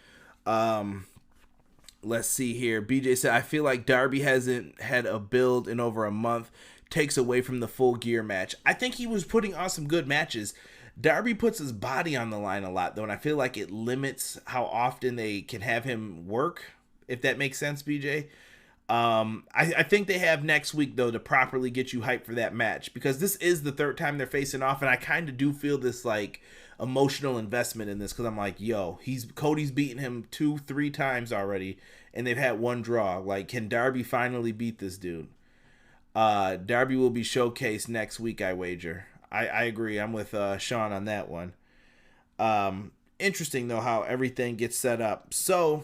Speaker 3: Let's see here. BJ said, I feel like Darby hasn't had a build in over a month. Takes away from the Full Gear match. I think he was putting on some good matches. Darby puts his body on the line a lot, though, and I feel like it limits how often they can have him work, if that makes sense, BJ. I think they have next week, though, to properly get you hyped for that match, because this is the third time they're facing off, and I kind of do feel this like emotional investment in this, because I'm like, yo, Cody's beaten him 2-3 times already, and they've had one draw. Like, can Darby finally beat this dude? Darby will be showcased next week, I wager. I agree. I'm with Sean on that one. Interesting though how everything gets set up. So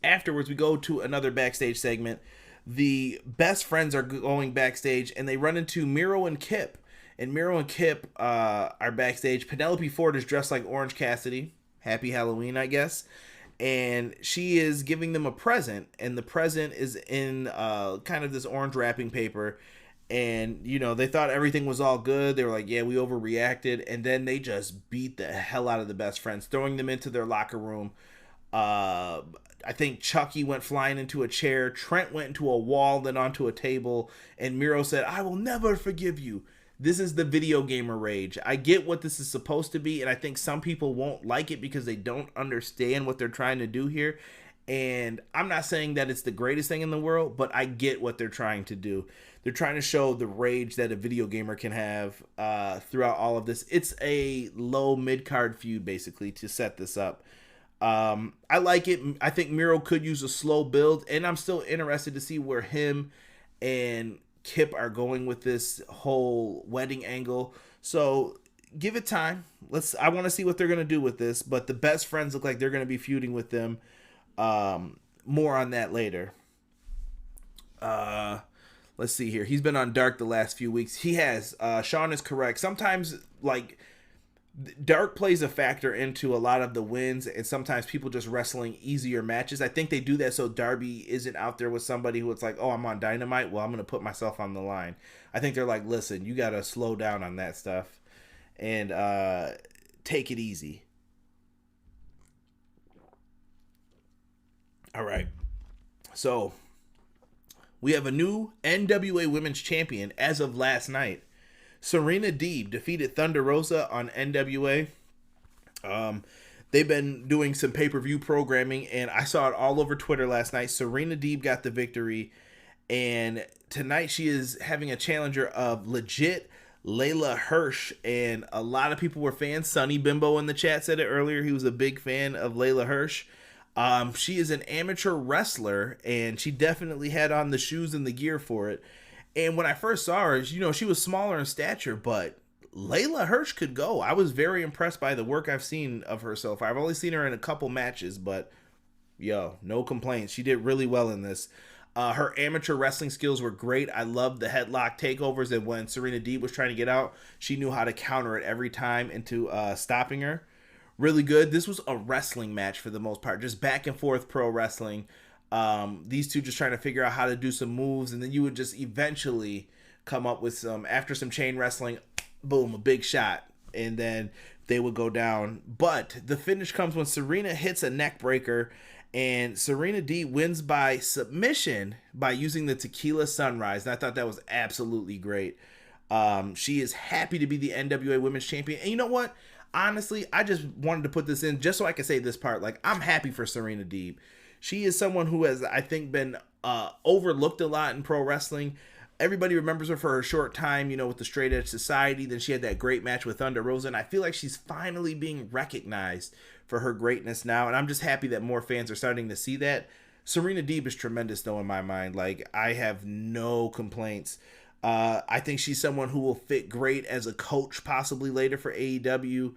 Speaker 3: afterwards, we go to another backstage segment. The best friends are going backstage, and they run into Miro and Kip. And Miro and Kip are backstage. Penelope Ford is dressed like Orange Cassidy. Happy Halloween, I guess. And she is giving them a present, and the present is in kind of this orange wrapping paper. And, you know, they thought everything was all good. They were like, yeah, we overreacted. And then they just beat the hell out of the best friends, throwing them into their locker room. I think Chucky went flying into a chair. Trent went into a wall, then onto a table. And Miro said, I will never forgive you. This is the video gamer rage. I get what this is supposed to be, and I think some people won't like it because they don't understand what they're trying to do here. And I'm not saying that it's the greatest thing in the world, but I get what they're trying to do. They're trying to show the rage that a video gamer can have throughout all of this. It's a low mid-card feud, basically, to set this up. I like it. I think Miro could use a slow build, and I'm still interested to see where him and Kip are going with this whole wedding angle. So give it time. I want to see what they're going to do with this, but the best friends look like they're going to be feuding with them. More on that later. Let's see here. He's been on Dark the last few weeks. He has. Sean is correct. Sometimes, like, Dark plays a factor into a lot of the wins, and sometimes people just wrestling easier matches. I think they do that so Darby isn't out there with somebody who it's like, oh, I'm on Dynamite. Well, I'm going to put myself on the line. I think they're like, listen, you got to slow down on that stuff and take it easy. All right. So we have a new NWA Women's Champion as of last night. Serena Deeb defeated Thunder Rosa on NWA. They've been doing some pay-per-view programming, and I saw it all over Twitter last night. Serena Deeb got the victory, and tonight she is having a challenger of legit Layla Hirsch, and a lot of people were fans. Sonny Bimbo in the chat said it earlier. He was a big fan of Layla Hirsch. She is an amateur wrestler, and she definitely had on the shoes and the gear for it. And when I first saw her, you know, she was smaller in stature, but Layla Hirsch could go. I was very impressed by the work I've seen of her so far. I've only seen her in a couple matches, but yo, no complaints. She did really well in this. Her amateur wrestling skills were great. I loved the headlock takeovers, and when Serena Deeb was trying to get out, she knew how to counter it every time into stopping her. Really good. This was a wrestling match for the most part, just back and forth pro wrestling. These two just trying to figure out how to do some moves, and then you would just eventually come up with after some chain wrestling, boom, a big shot, and then they would go down. But the finish comes when Serena hits a neck breaker, and Serena D wins by submission by using the Tequila Sunrise, and I thought that was absolutely great. She is happy to be the NWA Women's Champion, and you know what? Honestly, I just wanted to put this in just so I could say this part. Like, I'm happy for Serena Deeb. She is someone who has, I think, been overlooked a lot in pro wrestling. Everybody remembers her for her short time, you know, with the Straight Edge Society. Then she had that great match with Thunder Rosa, and I feel like she's finally being recognized for her greatness now, and I'm just happy that more fans are starting to see that. Serena Deeb is tremendous, though, in my mind. Like, I have no complaints. I think she's someone who will fit great as a coach possibly later for AEW.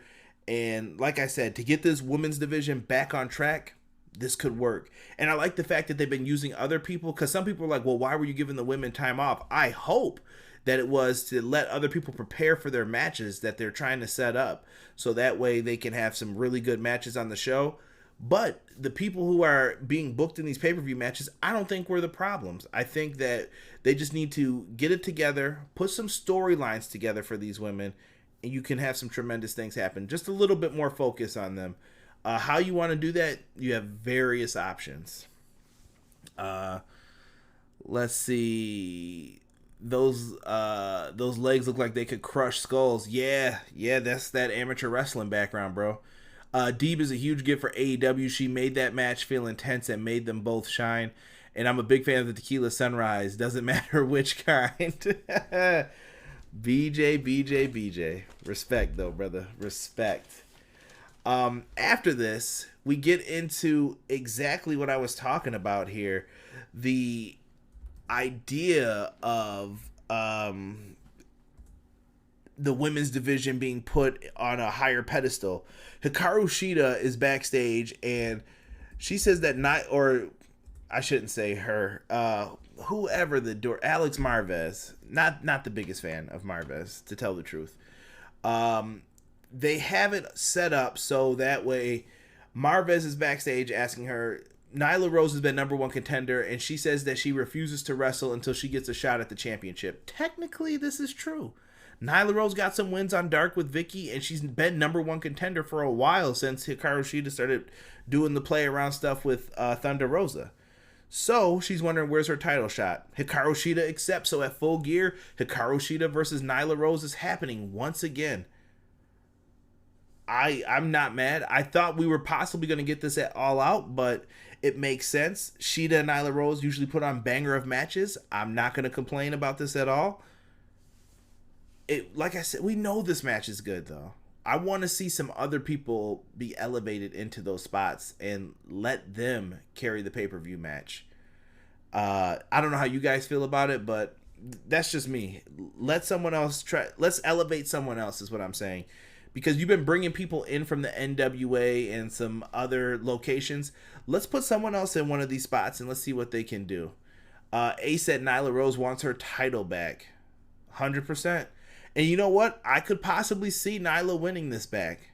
Speaker 3: And like I said, to get this women's division back on track, this could work. And I like the fact that they've been using other people, because some people are like, well, why were you giving the women time off? I hope that it was to let other people prepare for their matches that they're trying to set up, so that way they can have some really good matches on the show. But the people who are being booked in these pay-per-view matches, I don't think were the problems. I think that they just need to get it together, put some storylines together for these women, and you can have some tremendous things happen. Just a little bit more focus on them. How you want to do that, you have various options. Let's see. Those legs look like they could crush skulls. Yeah, that's that amateur wrestling background, bro. Deeb is a huge gift for AEW. She made that match feel intense and made them both shine. And I'm a big fan of the Tequila Sunrise. Doesn't matter which kind. BJ. Respect, though, brother. Respect. After this, we get into exactly what I was talking about here. The idea of the women's division being put on a higher pedestal. Hikaru Shida is backstage, and she says that I shouldn't say her, whoever the door, Alex Marvez, not the biggest fan of Marvez, to tell the truth. They have it set up so that way Marvez is backstage asking her, Nyla Rose has been number one contender, and she says that she refuses to wrestle until she gets a shot at the championship. Technically, this is true. Nyla Rose got some wins on Dark with Vicky, and she's been number one contender for a while since Hikaru Shida started doing the play around stuff with Thunder Rosa. So she's wondering where's her title shot. Hikaru Shida accepts, so at Full Gear, Hikaru Shida versus Nyla Rose is happening once again. I'm not mad. I thought we were possibly going to get this at All Out, but it makes sense. Shida and Nyla Rose usually put on banger of matches. I'm not going to complain about this at all. Like I said, we know this match is good, though. I want to see some other people be elevated into those spots and let them carry the pay-per-view match. I don't know how you guys feel about it, but that's just me. Let someone else try. Let's elevate someone else is what I'm saying. Because you've been bringing people in from the NWA and some other locations. Let's put someone else in one of these spots and let's see what they can do. Ace said Nyla Rose wants her title back. 100%. And you know what? I could possibly see Nyla winning this back.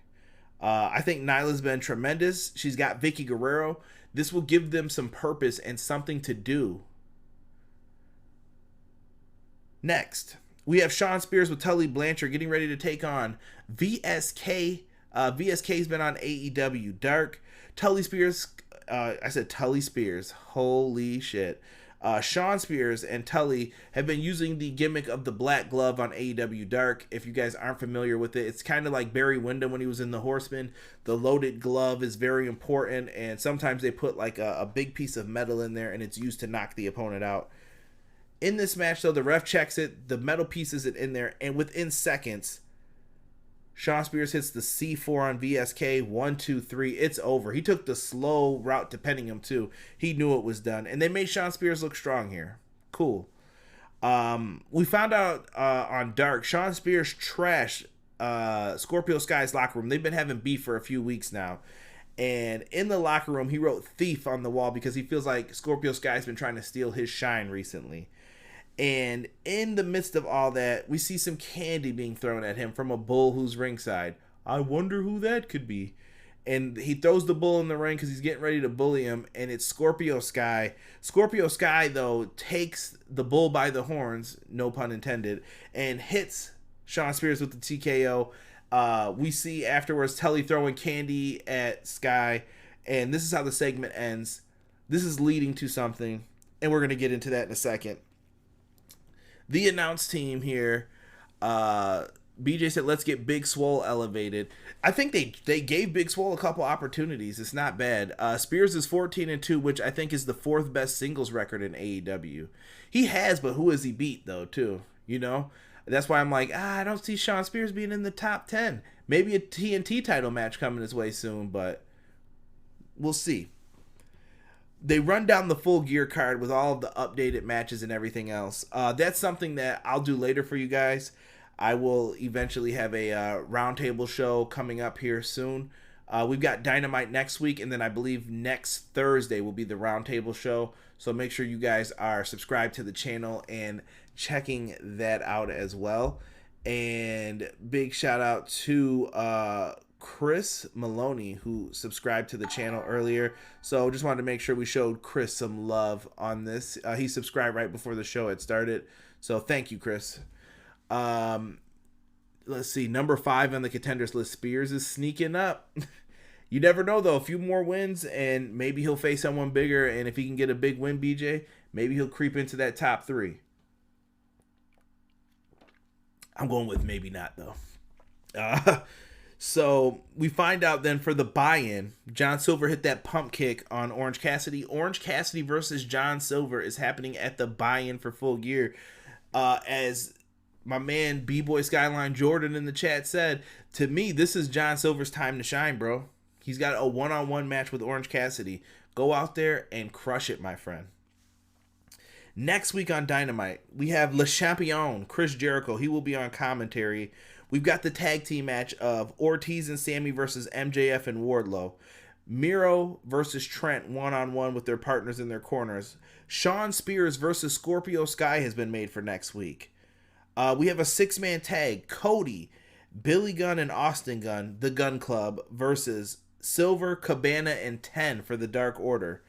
Speaker 3: I think Nyla's been tremendous. She's got Vicky Guerrero. This will give them some purpose and something to do. Next, we have Shawn Spears with Tully Blanchard getting ready to take on VSK. VSK's been on AEW Dark. Tully Spears, I said Tully Spears. Holy shit. Shawn Spears and Tully have been using the gimmick of the black glove on AEW Dark. If you guys aren't familiar with it, it's kind of like Barry Windham when he was in The Horseman. The loaded glove is very important, and sometimes they put like a big piece of metal in there, and it's used to knock the opponent out. In this match, though, the ref checks it, the metal piece isn't in there, and within seconds, Shawn Spears hits the C4 on VSK. 1, 2, 3. It's over. He took the slow route to pinning him, too. He knew it was done. And they made Shawn Spears look strong here. Cool. We found out on Dark, Shawn Spears trashed Scorpio Sky's locker room. They've been having beef for a few weeks now. And in the locker room, he wrote thief on the wall because he feels like Scorpio Sky's been trying to steal his shine recently. And in the midst of all that, we see some candy being thrown at him from a bull who's ringside. I wonder who that could be. And he throws the bull in the ring because he's getting ready to bully him, and it's Scorpio Sky. Scorpio Sky, though, takes the bull by the horns, no pun intended, and hits Shawn Spears with the TKO. We see afterwards Tully throwing candy at Sky, and this is how the segment ends. This is leading to something, and we're going to get into that in a second. The announce team here, BJ said, let's get Big Swole elevated. I think they gave Big Swole a couple opportunities. It's not bad. Spears is 14-2, which I think is the 4th best singles record in AEW. He has, but who has he beat, though, too? You know? That's why I'm like, I don't see Shawn Spears being in the top 10. Maybe a TNT title match coming his way soon, but we'll see. They run down the Full Gear card with all of the updated matches and everything else. That's something that I'll do later for you guys. I will eventually have a roundtable show coming up here soon. We've got Dynamite next week, and then I believe next Thursday will be the roundtable show. So make sure you guys are subscribed to the channel and checking that out as well. And big shout out to Chris Maloney, who subscribed to the channel earlier. So just wanted to make sure we showed Chris some love on this. He subscribed right before the show had started. So thank you, Chris. Let's see. Number 5 on the contenders list. Spears is sneaking up. You never know, though. A few more wins, and maybe he'll face someone bigger. And if he can get a big win, BJ, maybe he'll creep into that top 3. I'm going with maybe not, though. So we find out then for the buy-in, John Silver hit that pump kick on Orange Cassidy. Orange Cassidy versus John Silver is happening at the buy-in for Full Gear. As my man B-Boy Skyline Jordan in the chat said, to me, this is John Silver's time to shine, bro. He's got a one-on-one match with Orange Cassidy. Go out there and crush it, my friend. Next week on Dynamite, we have Le Champion, Chris Jericho. He will be on commentary. We've got the tag team match of Ortiz and Sammy versus MJF and Wardlow. Miro versus Trent one-on-one with their partners in their corners. Shawn Spears versus Scorpio Sky has been made for next week. We have a 6-man tag. Cody, Billy Gunn, and Austin Gunn, the Gun Club, versus Silver, Cabana, and 10 for the Dark Order.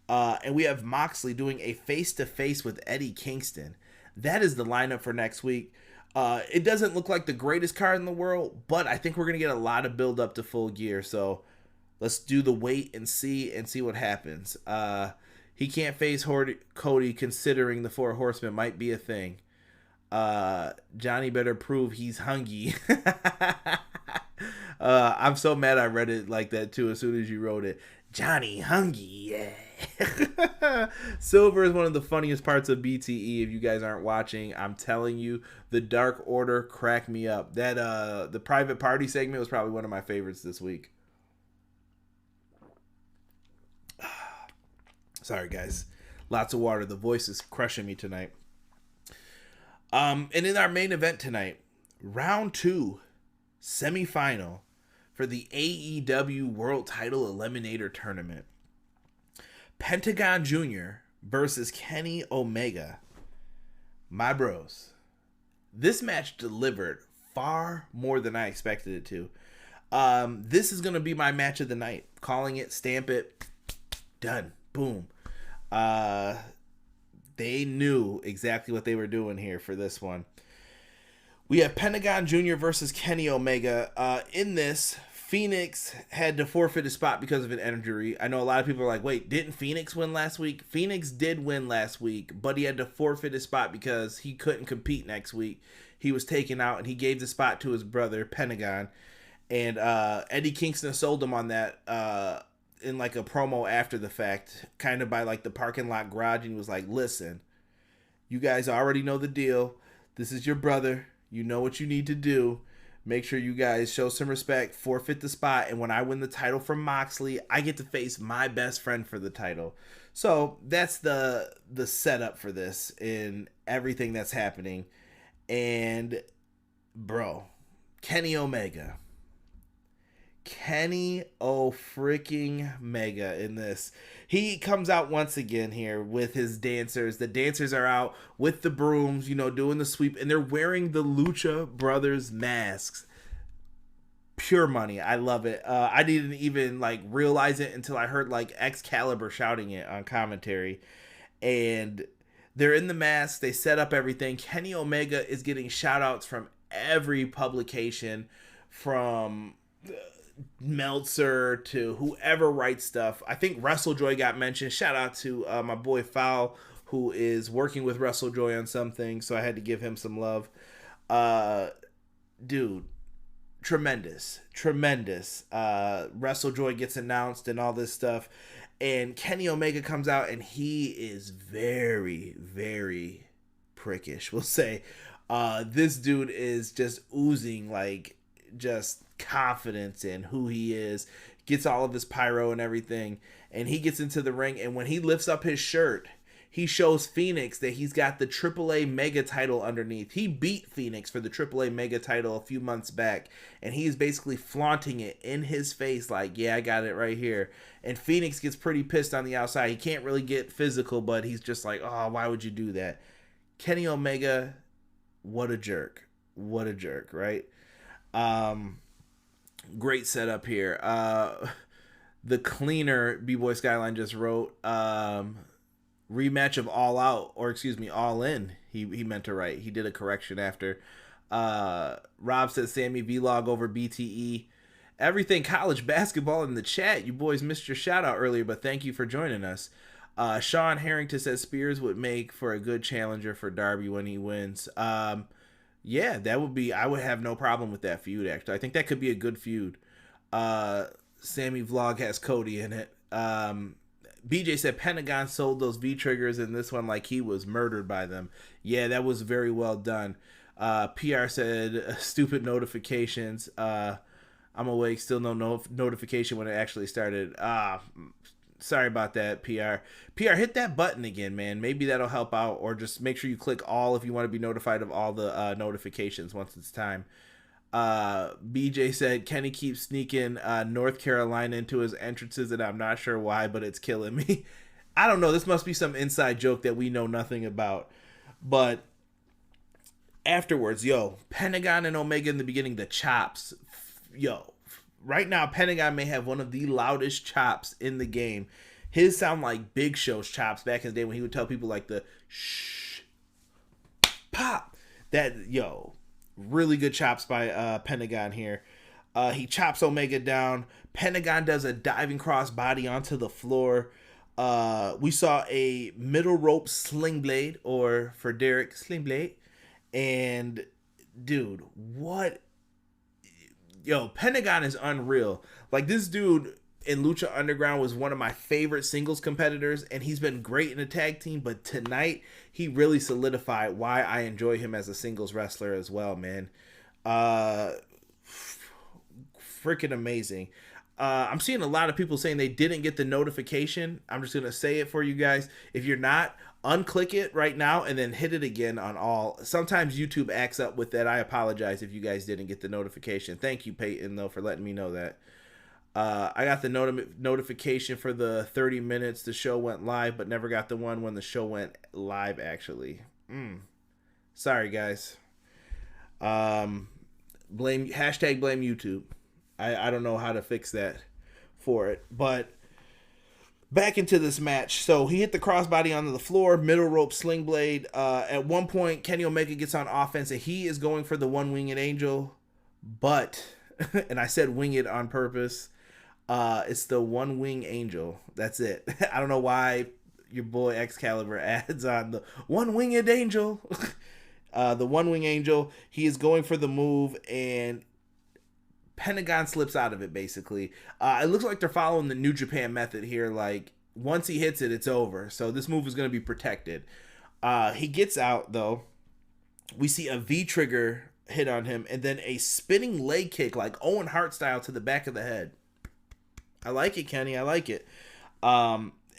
Speaker 3: And we have Moxley doing a face-to-face with Eddie Kingston. That is the lineup for next week. It doesn't look like the greatest card in the world, but I think we're going to get a lot of build up to Full Gear. So let's do the wait and see what happens. He can't face Cody considering the 4 Horsemen might be a thing. Johnny better prove he's hungry. I'm so mad I read it like that too as soon as you wrote it. Johnny hungry, yeah. Silver is one of the funniest parts of BTE. If you guys aren't watching, I'm telling you, the Dark Order cracked me up. That the private party segment was probably one of my favorites this week. Sorry guys, lots of water. The voice is crushing me tonight. And in our main event tonight, round 2, semifinal for the AEW World Title Eliminator Tournament. Pentagon Jr. versus Kenny Omega. My bros, this match delivered far more than I expected it to. This is going to be my match of the night. Calling it, stamp it, done, boom. They knew exactly what they were doing here for this one. We have Pentagon Jr. versus Kenny Omega. In this, Phoenix had to forfeit his spot because of an injury. I know a lot of people are like, wait, didn't Phoenix win last week? Phoenix did win last week, but he had to forfeit his spot because he couldn't compete next week. He was taken out, and he gave the spot to his brother, Pentagon. And Eddie Kingston sold him on that in like a promo after the fact, kind of by like the parking lot garage, and he was like, listen, you guys already know the deal. This is your brother. You know what you need to do. Make sure you guys show some respect, forfeit the spot, and when I win the title from Moxley, I get to face my best friend for the title. So that's the setup for this and everything that's happening. And bro, Kenny Omega. Kenny freaking Mega in this. He comes out once again here with his dancers. The dancers are out with the brooms, you know, doing the sweep, and they're wearing the Lucha Brothers masks. Pure money. I love it. I didn't even like realize it until I heard like Excalibur shouting it on commentary. And they're in the masks. They set up everything. Kenny Omega is getting shout outs from every publication, from Meltzer to whoever writes stuff. I think WrestleJoy got mentioned. Shout out to my boy Fowl, who is working with WrestleJoy on some things, so I had to give him some love. Dude, tremendous. WrestleJoy gets announced and all this stuff, and Kenny Omega comes out, and he is very, very prickish, we'll say. This dude is just oozing like just confidence in who he is, gets all of his pyro and everything, and he gets into the ring, and when he lifts up his shirt, he shows Phoenix that he's got the AAA Mega title underneath. He beat Phoenix for the AAA Mega title a few months back, and he's basically flaunting it in his face like, yeah, I got it right here. And Phoenix gets pretty pissed on the outside. He can't really get physical, but he's just like, oh, why would you do that? Kenny Omega, what a jerk, right? Great setup here. The cleaner B-Boy Skyline just wrote rematch of All Out, or excuse me, All In. He meant to write. He did a correction after. Rob says Sammy Vlog over BTE. Everything college basketball in the chat. You boys missed your shout out earlier, but thank you for joining us. Sean Harrington says Spears would make for a good challenger for Darby when he wins. Yeah, that would be, I would have no problem with that feud, actually. I think that could be a good feud. Sammy Vlog has Cody in it. BJ said Pentagon sold those V-triggers in this one like he was murdered by them. Yeah, that was very well done. PR said stupid notifications. I'm awake, still no notification when it actually started. Sorry about that, PR. PR, hit that button again, man. Maybe that'll help out, or just make sure you click all if you want to be notified of all the notifications once it's time. BJ said Kenny keeps sneaking North Carolina into his entrances, and I'm not sure why, but it's killing me. I don't know. This must be some inside joke that we know nothing about. But afterwards, Pentagon and Omega in the beginning, the chops. Right now, Pentagon may have one of the loudest chops in the game. His sound like Big Show's chops back in the day when he would tell people like the shh, pop. Really good chops by Pentagon here. He chops Omega down. Pentagon does a diving cross body onto the floor. We saw a middle rope sling blade, or for Derek, sling blade. And dude, what? Pentagon is unreal. Like, this dude in Lucha Underground was one of my favorite singles competitors, and he's been great in a tag team, but tonight he really solidified why I enjoy him as a singles wrestler as well, man. Freaking amazing. I'm seeing a lot of people saying they didn't get the notification. I'm just going to say it for you guys. If you're not, unclick it right now and then hit it again on all. Sometimes YouTube acts up with that. I apologize if you guys didn't get the notification. Thank you, Peyton, though, for letting me know that. I got the notification for the 30 minutes the show went live, but never got the one when the show went live, actually. Sorry, guys. Blame YouTube. I don't know how to fix that for it. But back into this match. So he hit the crossbody onto the floor, middle rope sling blade. At one point, Kenny Omega gets on offense, and he is going for the one-winged angel. But, and I said wing it on purpose, it's the one-wing angel. That's it. I don't know why your boy Excalibur adds on the one-winged angel. The one-wing angel, he is going for the move, and Pentagon slips out of it, basically. It looks like they're following the New Japan method here. Like, once he hits it, it's over. So this move is going to be protected. He gets out, though. We see a V-trigger hit on him, and then a spinning leg kick, like Owen Hart style, to the back of the head. I like it, Kenny. I like it.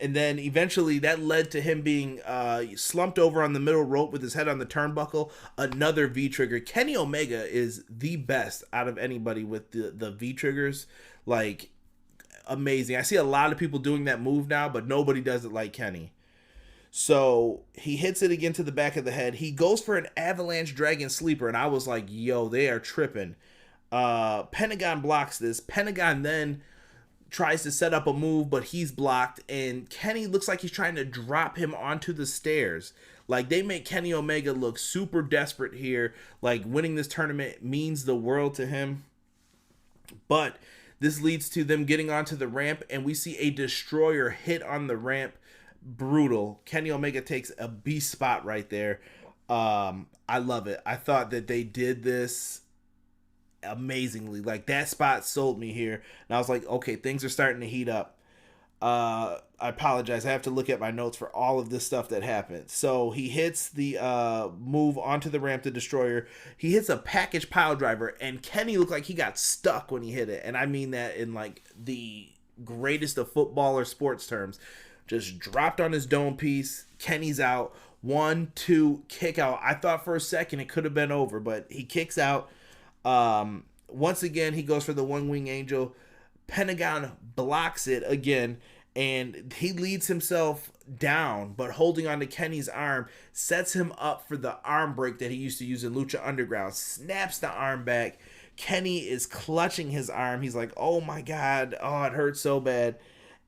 Speaker 3: And then eventually that led to him being slumped over on the middle rope with his head on the turnbuckle. Another V-trigger. Kenny Omega is the best out of anybody with the V-triggers. Like, amazing. I see a lot of people doing that move now, but nobody does it like Kenny. So he hits it again to the back of the head. He goes for an avalanche dragon sleeper, and I was like, yo, they are tripping. Pentagon blocks this. Pentagon then tries to set up a move, but he's blocked, and Kenny looks like he's trying to drop him onto the stairs. Like, they make Kenny Omega look super desperate here. Like, winning this tournament means the world to him. But this leads to them getting onto the ramp, and we see a destroyer hit on the ramp. Brutal. Kenny Omega takes a beast spot right there. I love it. I thought that they did this amazingly. Like, that spot sold me here, and I was like, okay, things are starting to heat up. I apologize, I have to look at my notes for all of this stuff that happened. So he hits the move onto the ramp, the destroyer. He hits a package pile driver, and Kenny looked like he got stuck when he hit it, and I mean that in like the greatest of football or sports terms. Just dropped on his dome piece. Kenny's out. 1, 2, kick out. I thought for a second it could have been over, but he kicks out. Once again, he goes for the one-wing angel. Pentagon blocks it again, and he leads himself down, but holding on to Kenny's arm, sets him up for the arm break that he used to use in Lucha Underground. Snaps the arm back. Kenny is clutching his arm. He's like, oh my God, oh, it hurts so bad.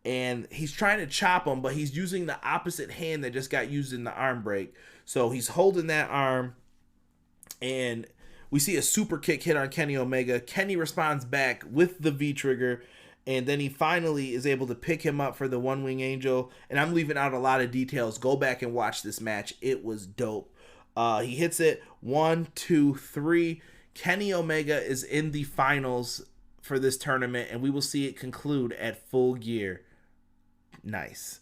Speaker 3: And he's trying to chop him, but he's using the opposite hand that just got used in the arm break. So he's holding that arm, and we see a super kick hit on Kenny Omega. Kenny responds back with the V-trigger, and then he finally is able to pick him up for the one-wing angel. And I'm leaving out a lot of details. Go back and watch this match. It was dope. He hits it. 1, 2, 3. Kenny Omega is in the finals for this tournament, and we will see it conclude at Full Gear. Nice.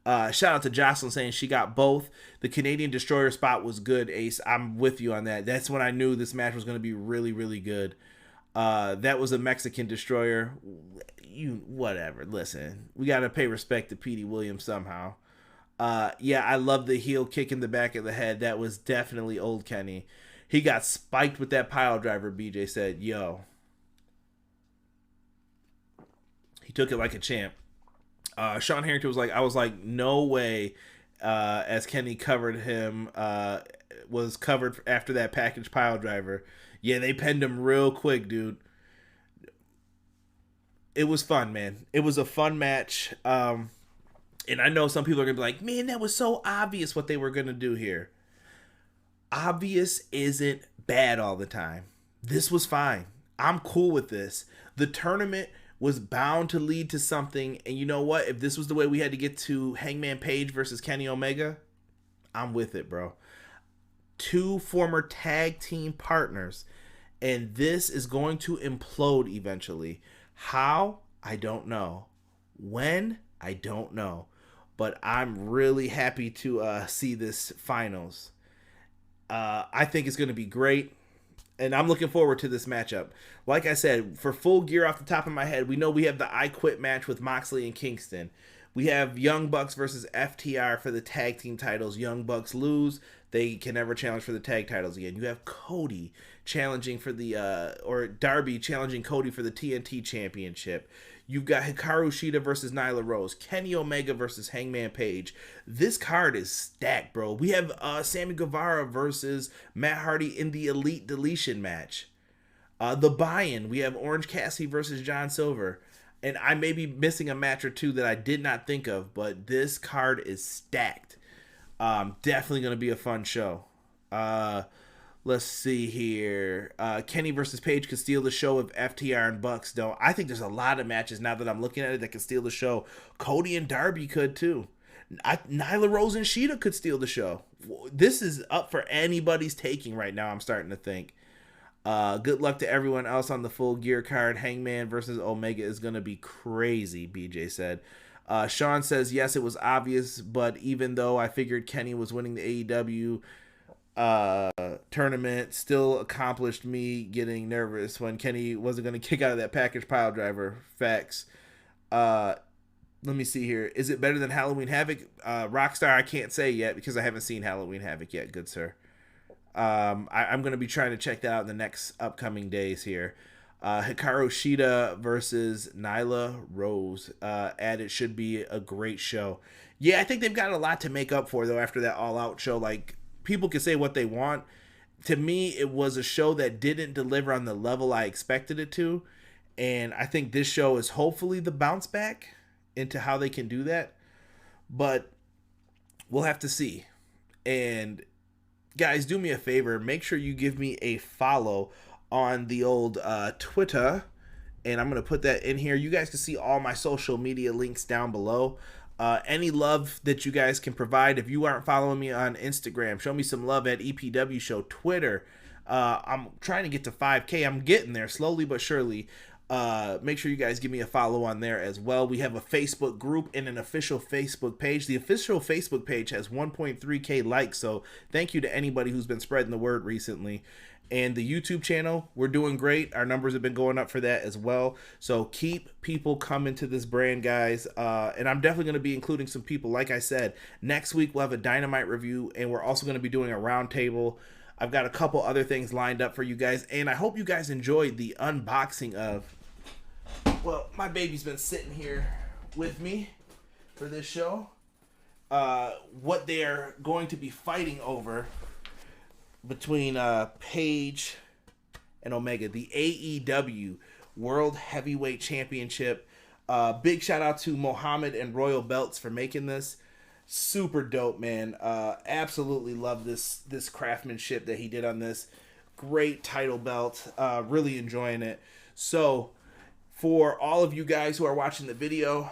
Speaker 3: Shout out to Jocelyn saying she got both. The Canadian Destroyer spot was good, Ace. I'm with you on that. That's when I knew this match was going to be really, really good. That was a Mexican destroyer. Whatever. Listen, we got to pay respect to Petey Williams somehow. Yeah, I love the heel kick in the back of the head. That was definitely old Kenny. He got spiked with that pile driver, BJ said. Yo. He took it like a champ. Sean Harrington was like, I was like, no way, as Kenny covered him, was covered after that package pile driver. Yeah, they penned him real quick, dude. It was fun, man. It was a fun match. And I know some people are going to be like, man, that was so obvious what they were going to do here. Obvious isn't bad all the time. This was fine. I'm cool with this. The tournament was bound to lead to something. And you know what? If this was the way we had to get to Hangman Page versus Kenny Omega, I'm with it, bro. 2 former tag team partners. And this is going to implode eventually. How? I don't know. When? I don't know. But I'm really happy to see this finals. I think it's going to be great. And I'm looking forward to this matchup. Like I said, for Full Gear off the top of my head, we know we have the I Quit match with Moxley and Kingston. We have Young Bucks versus FTR for the tag team titles. Young Bucks lose. They can never challenge for the tag titles again. You have Cody challenging for the, or Darby challenging Cody for the TNT Championship. You've got Hikaru Shida versus Nyla Rose. Kenny Omega versus Hangman Page. This card is stacked, bro. We have Sammy Guevara versus Matt Hardy in the Elite Deletion match. The buy-in, we have Orange Cassidy versus John Silver. And I may be missing a match or two that I did not think of, but this card is stacked. Definitely going to be a fun show. Let's see here. Kenny versus Page could steal the show if FTR and Bucks don't. I think there's a lot of matches now that I'm looking at it that could steal the show. Cody and Darby could too. Nyla Rose and Shida could steal the show. This is up for anybody's taking right now, I'm starting to think. Good luck to everyone else on the Full Gear card. Hangman versus Omega is going to be crazy, BJ said. Sean says, yes, it was obvious, but even though I figured Kenny was winning the AEW tournament, still accomplished me getting nervous when Kenny wasn't going to kick out of that package pile driver. Facts. Let me see here. Is it better than Halloween Havoc? Rockstar, I can't say yet because I haven't seen Halloween Havoc yet, good sir. I'm going to be trying to check that out in the next upcoming days here. Hikaru Shida versus Nyla Rose. It should be a great show. Yeah, I think they've got a lot to make up for, though, after that All Out show. Like, people can say what they want. To me, it was a show that didn't deliver on the level I expected it to. And I think this show is hopefully the bounce back into how they can do that. But we'll have to see. And guys, do me a favor. Make sure you give me a follow on the old Twitter. And I'm going to put that in here. You guys can see all my social media links down below. Any love that you guys can provide. If you aren't following me on Instagram, show me some love at EPW Show. Twitter, I'm trying to get to 5K. I'm getting there slowly but surely. Make sure you guys give me a follow on there as well. We have a Facebook group and an official Facebook page. The official Facebook page has 1.3K likes, so thank you to anybody who's been spreading the word recently. And the YouTube channel, we're doing great. Our numbers have been going up for that as well. So keep people coming to this brand, guys. And I'm definitely going to be including some people. Like I said, next week we'll have a Dynamite review, and we're also going to be doing a roundtable. I've got a couple other things lined up for you guys, and I hope you guys enjoyed the unboxing of... Well, my baby's been sitting here with me for this show. What they're going to be fighting over between Page and Omega, the AEW World Heavyweight Championship. Big shout out to Mohammed and Royal Belts for making this. Super dope, man. Absolutely love this craftsmanship that he did on this. Great title belt. Really enjoying it. So, for all of you guys who are watching the video,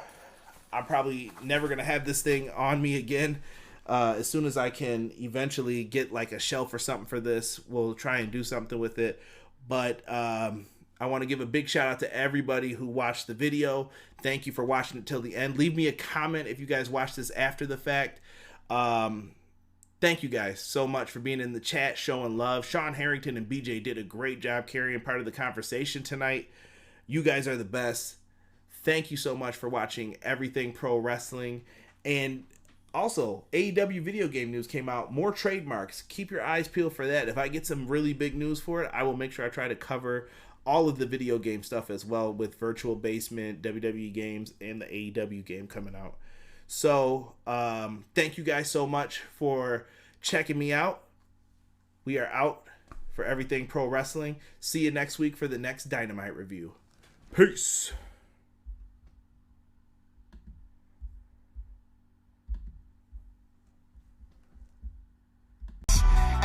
Speaker 3: I'm probably never going to have this thing on me again. As soon as I can eventually get like a shelf or something for this, we'll try and do something with it. But I want to give a big shout out to everybody who watched the video. Thank you for watching it till the end. Leave me a comment if you guys watch this after the fact. Thank you guys so much for being in the chat, showing love. Sean Harrington and BJ did a great job carrying part of the conversation tonight. You guys are the best. Thank you so much for watching Everything Pro Wrestling. And also, AEW video game news came out. More trademarks. Keep your eyes peeled for that. If I get some really big news for it, I will make sure I try to cover all of the video game stuff as well, with Virtual Basement, WWE games, and the AEW game coming out. So, thank you guys so much for checking me out. We are out for Everything Pro Wrestling. See you next week for the next Dynamite review. Peace.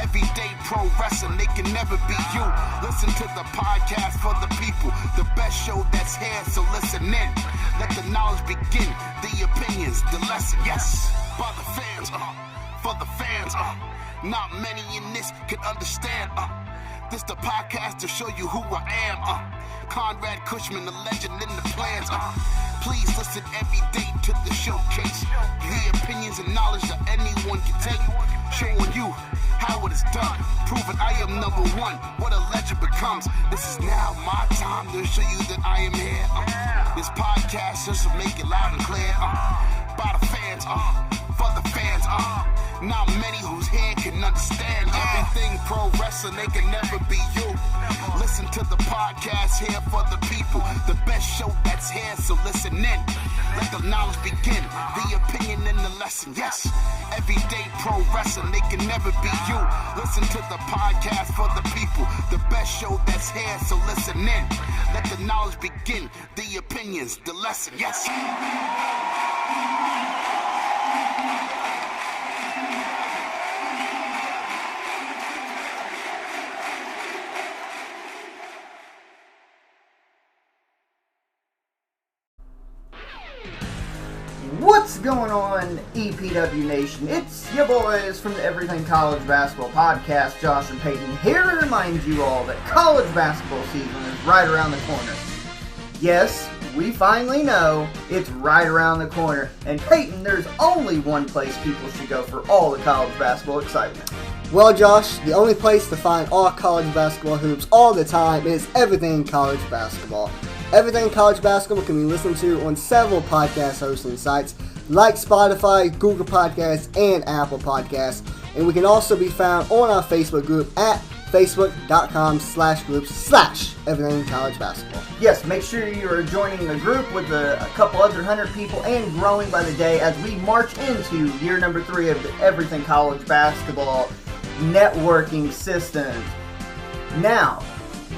Speaker 2: Everyday pro wrestling, they can never be you. Listen to the podcast for the people, the best show that's here, so listen in. Let the knowledge begin, the opinions, the lesson, yes. By the fans, for the fans, not many in this can understand, this the podcast to show you who I am, Conrad Cushman, the legend in the plans, please listen every day to the showcase, the opinions and knowledge that anyone can take, showing you how it is done, proving I am number one, what a legend becomes. This is now my time to show you that I am here. This podcast just to make it loud and clear. By the fans, for the fans, not many who's here can understand everything pro wrestling, they can never be you. Listen to the podcast here for the people, the best show that's here, so listen in. Let the knowledge begin, the opinion and the lesson, yes. Everyday pro wrestling, they can never be you. Listen to the podcast for the people, the best show that's here, so listen in. Let the knowledge begin, the opinions, the lesson, yes.
Speaker 4: What's going on, EPW Nation? It's your boys from the Everything College Basketball Podcast, Josh and Peyton, here to remind you all that college basketball season is right around the corner. Yes, we finally know it's right around the corner. And Peyton, there's only one place people should go for all the college basketball excitement.
Speaker 5: Well, Josh, the only place to find all college basketball hoops all the time is Everything College Basketball. Everything College Basketball can be listened to on several podcast hosting sites like Spotify, Google Podcasts, and Apple Podcasts. And we can also be found on our Facebook group at facebook.com/groups/Everything College Basketball.
Speaker 4: Yes, make sure you are joining the group with a couple other 100 people and growing by the day as we march into year number 3 of the Everything College Basketball networking system. Now,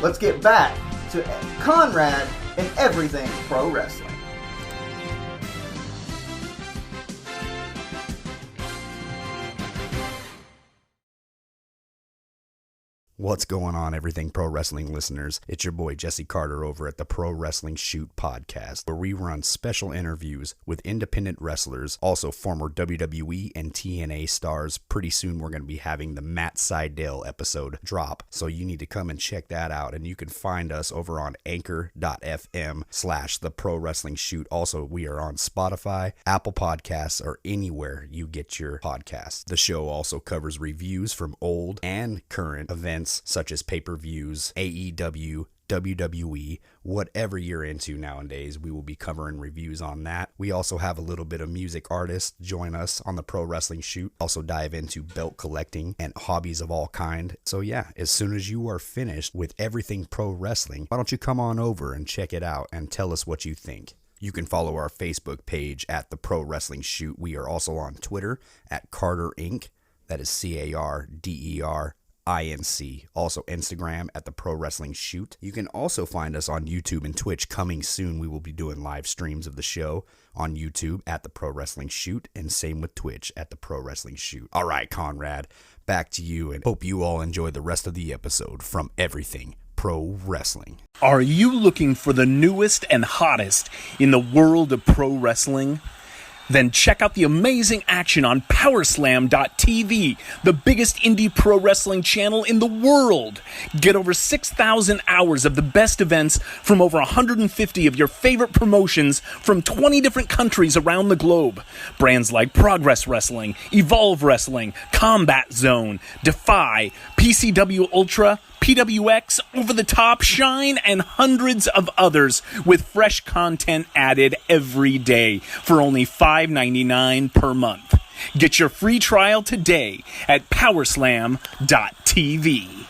Speaker 4: let's get back to Conrad and Everything Pro Wrestling.
Speaker 6: What's going on, Everything Pro Wrestling listeners? It's your boy Jesse Carter over at the Pro Wrestling Shoot podcast, where we run special interviews with independent wrestlers, also former WWE and TNA stars. Pretty soon we're going to be having the Matt Sydal episode drop, so you need to come and check that out. And you can find us over on anchor.fm/the Pro Wrestling Shoot. Also, we are on Spotify, Apple Podcasts, or anywhere you get your podcasts. The show also covers reviews from old and current events such as pay-per-views, AEW, WWE, whatever you're into nowadays, we will be covering reviews on that. We also have a little bit of music artists join us on the Pro Wrestling Shoot. Also dive into belt collecting and hobbies of all kind. So yeah, as soon as you are finished with Everything Pro Wrestling, why don't you come on over and check it out and tell us what you think. You can follow our Facebook page at the Pro Wrestling Shoot. We are also on Twitter at Carter Inc. That is CARDERINC. Also Instagram at the Pro Wrestling Shoot. You can also find us on YouTube and Twitch. Coming soon, we will be doing live streams of the show on YouTube at the Pro Wrestling Shoot, and same with Twitch at the Pro Wrestling Shoot. All right, Conrad, back to you, and hope you all enjoy the rest of the episode from Everything Pro Wrestling.
Speaker 7: Are you looking for the newest and hottest in the world of pro wrestling? Then check out the amazing action on Powerslam.tv, the biggest indie pro wrestling channel in the world. Get over 6,000 hours of the best events from over 150 of your favorite promotions from 20 different countries around the globe. Brands like Progress Wrestling, Evolve Wrestling, Combat Zone, Defy, PCW Ultra, PWX, Over the Top, Shine, and hundreds of others with fresh content added every day for only $5.99 per month. Get your free trial today at Powerslam.tv.